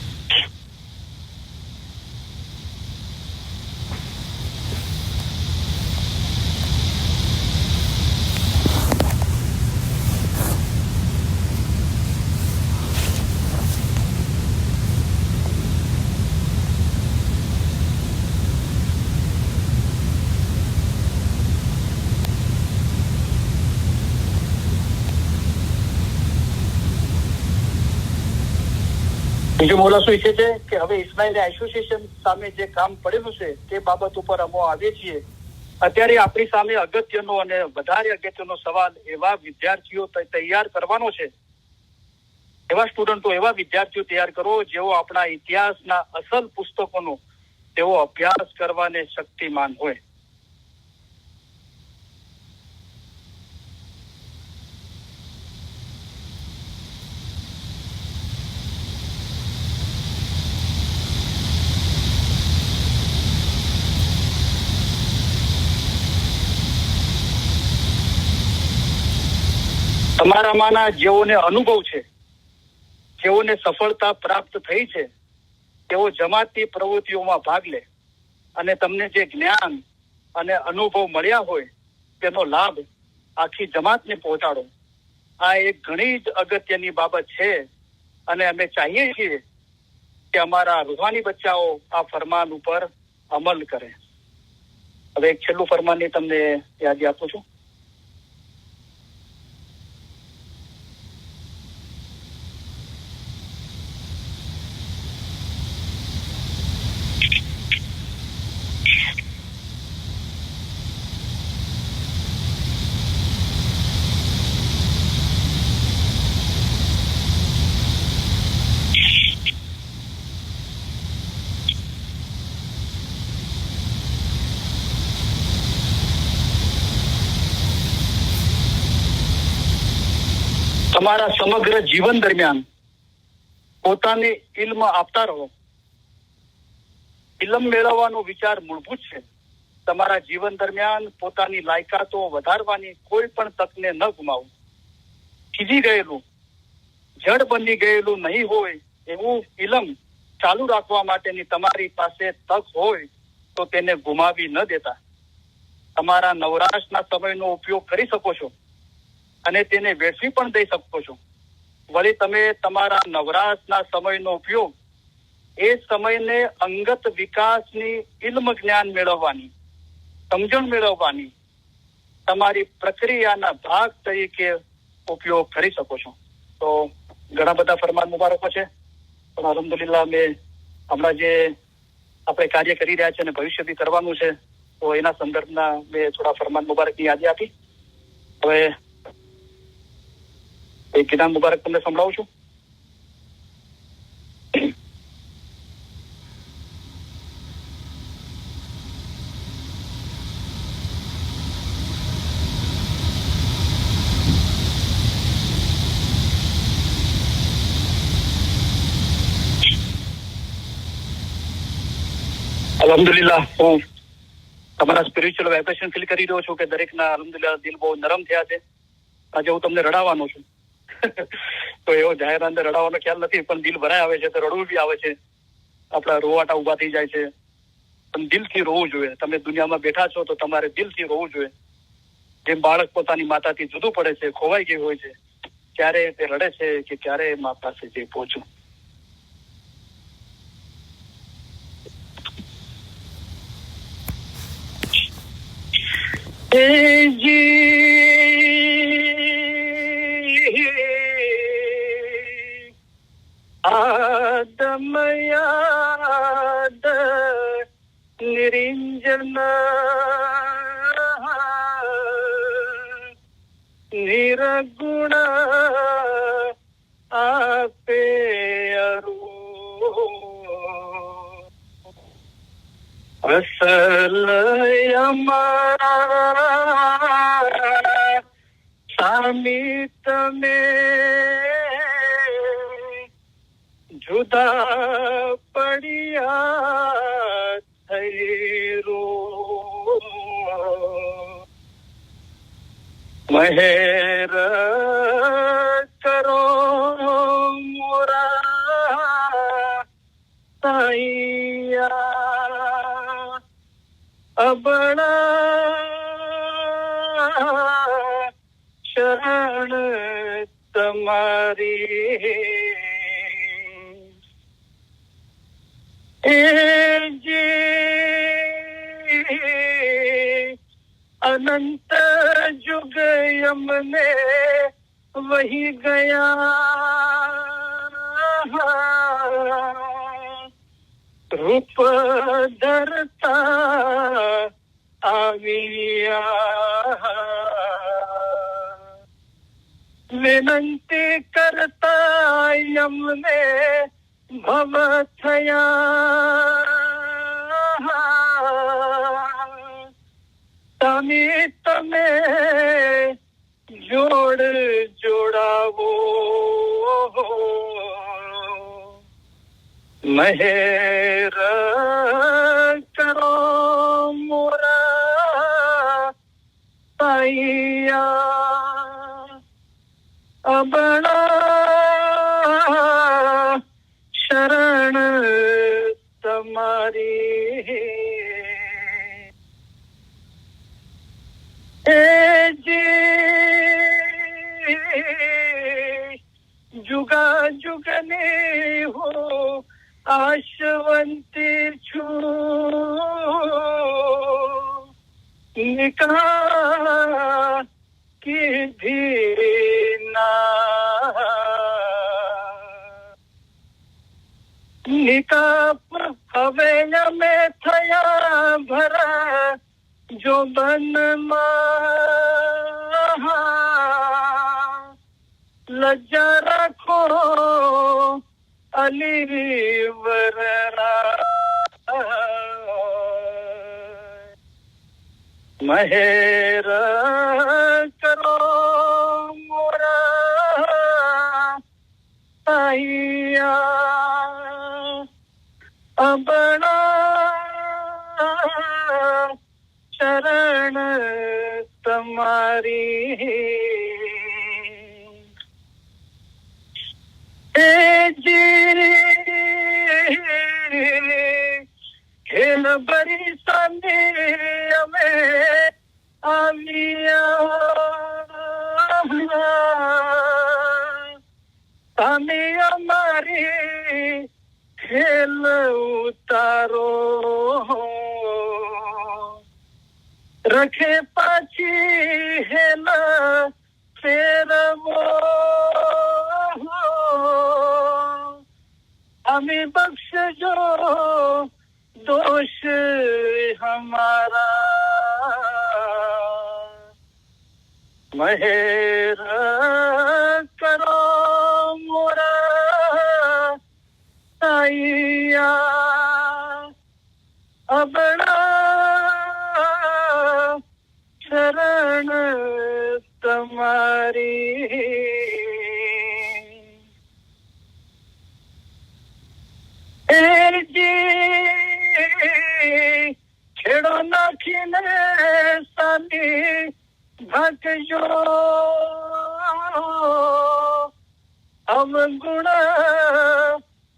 બીજું મોલા શું ઈચ્છે છે કે હવે ઇસ્માઇલ એસોસિએશન સામે જે કામ પડેલું છે તે બાબત ઉપર અમે આવીએ છીએ. અત્યારે આપણી સામે અગત્યનો અને વધારે અગત્યનો સવાલ એવા વિદ્યાર્થીઓ તૈયાર કરવાનો છે, એવા સ્ટુડન્ટો, એવા વિદ્યાર્થીઓ તૈયાર કરો જેઓ આપણા ઇતિહાસના અસલ પુસ્તકોનો તેઓ અભ્યાસ કરવાને શક્તિમાન હોય. તમારામાંના જેઓને અનુભવ છે, જેઓને સફળતા પ્રાપ્ત થઈ છે, તેઓ જમાતી પ્રવૃત્તિઓમાં ભાગ લે અને તમને જે જ્ઞાન અને અનુભવ મળ્યા હોય તેનો લાભ આખી જમાતને પહોંચાડો. આ એક ઘણી જ અગત્યની બાબત છે અને અમે ચાહીએ છીએ કે અમારા રૂહાની બચ્ચાઓ આ ફરમાન ઉપર અમલ કરે. હવે એક છેલ્લું ફરમાનની તમને યાદી આપું છું. તમારા સમગ્ર જીવન દરમિયાન પોતાને ઇલ્મ આપતા રહો. ઇલ્મ મેળવવાનો વિચાર મૂળભૂત છે. તમારા જીવન દરમિયાન પોતાની લાયકાતો વધારવાની કોઈ પણ તકને ન ગુમાવો. ખીજી ગયેલું, જડ બની ગયેલું નહીં હોય એવું ઇલ્મ ચાલુ રાખવા માટેની તમારી પાસે તક હોય તો તેને ગુમાવી ન દેતા. તમારા નવરાશના સમયનો ઉપયોગ કરી શકો છો અને તેને વેડફી પણ દઈ શકો છો. વળી તમે તમારા નવરાશના સમયનો ઉપયોગ એ સમયને અંગત વિકાસની ઇલ્મ જ્ઞાન મેળવવાની, સમજણ મેળવવાની તમારી પ્રક્રિયાના ભાગ તરીકે ઉપયોગ કરી શકો છો. તો ઘણા બધા ફરમાન મુબારકો છે, પણ અલ્હમ્દુલિલ્લાહ મેં હમણાં જે આપણે કાર્ય કરી રહ્યા છે અને ભવિષ્યથી કરવાનું છે તો એના સંદર્ભના મેં થોડા ફરમાન મુબારકની યાદી આપી. હવે એક કિતાબ મુબારક તમને સંભળાવું છું. અલ્હમ્દુલિલ્લાહ હું તમારા સ્પિરિચ્યુઅલ વાઇબ્રેશન ફીલ કરી રહ્યો છું કે દરેકના અલ્હમ્દુલિલ્લાહ દિલ બહુ નરમ થયા છે. આજે હું તમને રડાવવાનો છું. તો એવો જાહેર અંદર રડાવવાનો ખ્યાલ નથી, પણ દિલ ભરાય આવે છે તો રડવું બી આવે છે. આપણા રોવાટા ઉભા થઈ જાય છે, પણ દિલથી રોવું જોઈએ. તમે દુનિયામાં બેઠા છો તો તમારે દિલથી રોવું જોઈએ. જેમ બાળક પોતાની માતાથી જુદું પડે છે, ખોવાઈ ગયું હોય છે, ત્યારે તે રડે છે કે ક્યારે મા પાસે જઈ પહોંચું. आदम याद निरंजन निरगुण आपे अरु असल सामित में जुदा पड़िया थैरो મહેર કરો મોરા સાઈયા અબળા શરણ તમારી अनंत जुग यमने वही गया रूप धरता आविया विनंती करता यमने भव थया તમે જોડ જોડાવો મહેર કરો મોરા સાઈયા અબળા શરણ તમારી जुगा जुगने हो आशवंती છું निकाह की धीना निकाह હવે અમે થયા ભરા जो बन लज्जा रखो अली वरना महेर करो मोरा અબળા શરણ તમારી હે જી ખેલ ભરી સામે અમે આવ્યા તમે અમારી ખેલ ઉતારો રખે પાછી હેલ ફેરવો અમે બક્ષજો दोष हमारा महेर करो मोरा आइया अबड़ा शरण तुम्हारी છેડો નાખીને સાની ભાગજો અવગુણ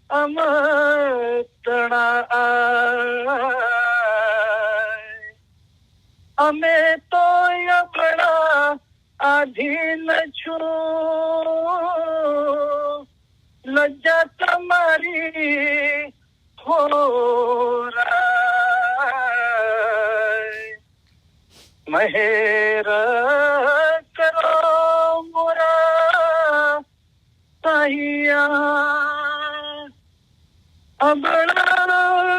અમતણા અમે તો અબળા આધીન છું લજ્જા તમારી હોરા મહેર કરો મોરા સાહિયા અબળા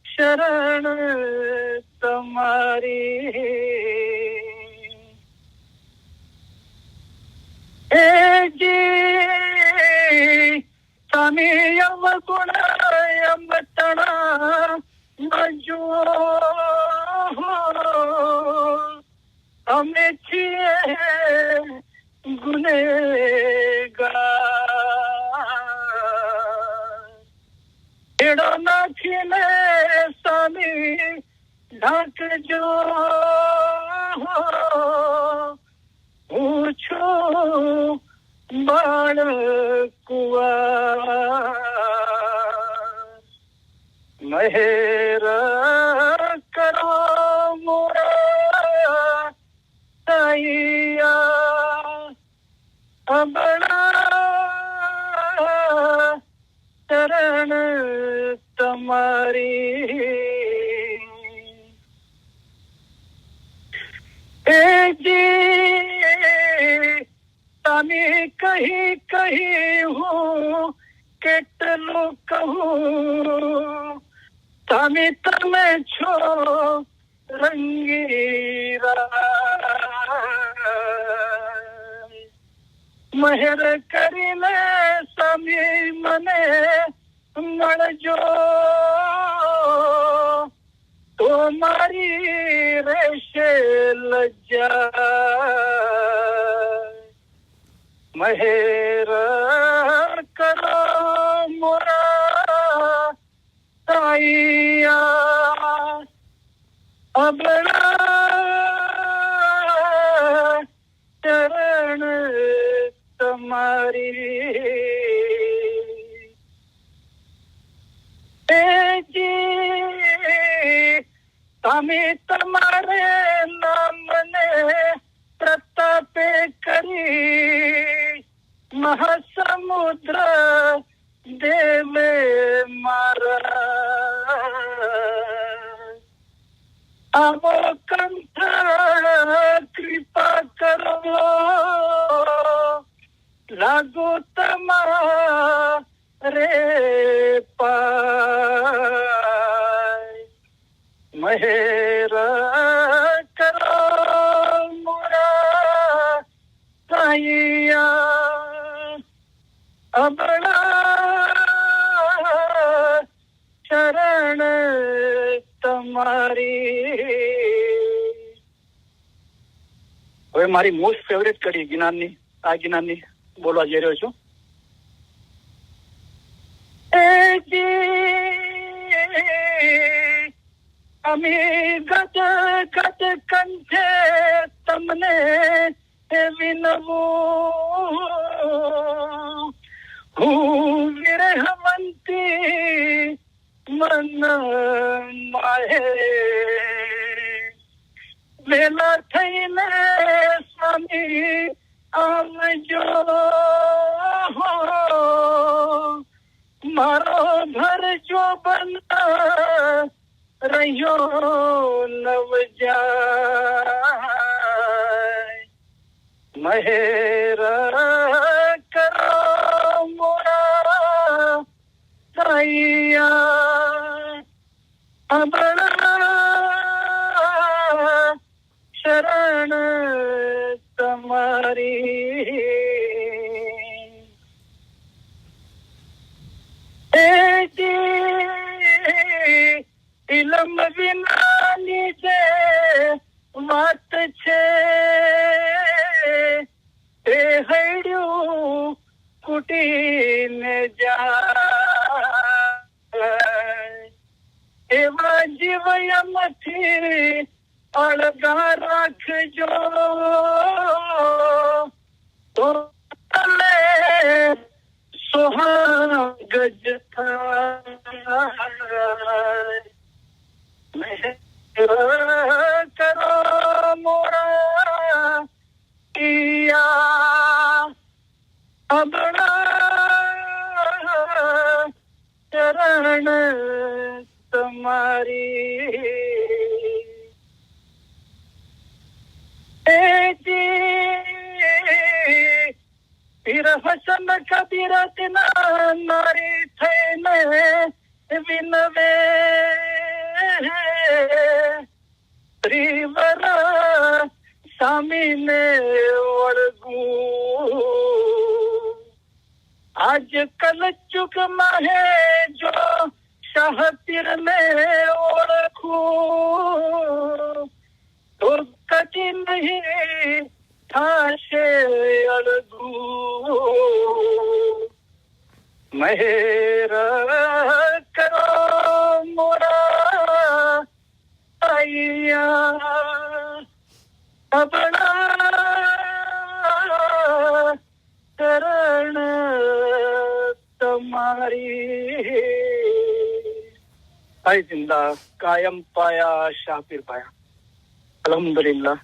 શરણ તમારી હે જી તમે અવગુણ અમતણા મજો અમે છીએ ગુનેગાર છેડો નાખીને સ્વામી ઢાંકજો હું છું બાળ કુંવાર મહેર કરો મોરા સાહિયા અબળા શરણ તમારી એ જી તમે કહી કહી હું કેટલું કહું તમે તમે છો રંગીરા મહેર કરીને સ્વામી મને મળજો તો મારી રહેશે લજ્જા મહેર કરો મોરા સાહિયા અબળા શરણ તમારી તમે તમારે નામને પ્રતાપે કરી મહાસમુદ્ર દેવે મારા આવો કંઠ કૃપા કરો લાગો તમારે પાય મહેર કરો મોરા સાહિયા અબળા શરણ તમારી હવે મારી મોસ્ટ ફેવરેટ કડી જ્ઞાનની આ જ્ઞાનની બોલવા જઈ રહ્યો છું અમે ગદ ગદ કંઠે તમને વિનવું, હું વિરહવંતી મન માહે, વેલા થઈને સ્વામી આવજો, મારો ઘર જો બના રહ્યો નવ જાય, મહેર કરો મોરા દયા, અબળા શરણ તમારી, ઇલમ વિનાની જે વાત છે, એ હૈડ્યું કુટીને જાય, એવા જીવયમથી અળગા રાખજો, તો તમે સોહાગજ થાય, કરો મોરા પિયા, અબળા ચરણ તમારી, પીર હસન કબીરત ના નારી થઈને વિનવે, ત્રિવર સામીને વળગું, આજ કલ ચુક માહે જો શાહ પીર ને ઓળખું, તો કદી નહીં થાશે અળગું, મહેર કરો મોરા અહીંયા, અબળા ચરણ તમારી, હાય જિંદા કાયમ પાયા શાપીર પાયા. અલ્હમ્દુલિલ્લાહ.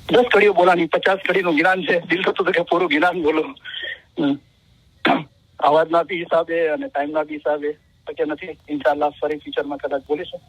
10 કડીઓ બોલાની, 50 કડીનું જ્ઞાન છે. દિલ થતું હતું કે પૂરું જ્ઞાન બોલો. અવાજના બી હિસાબે અને ટાઈમના બી હિસાબે શક્ય નથી. ઇન્શાલ્લાહ ફરી ફ્યુચરમાં કદાચ બોલીશું.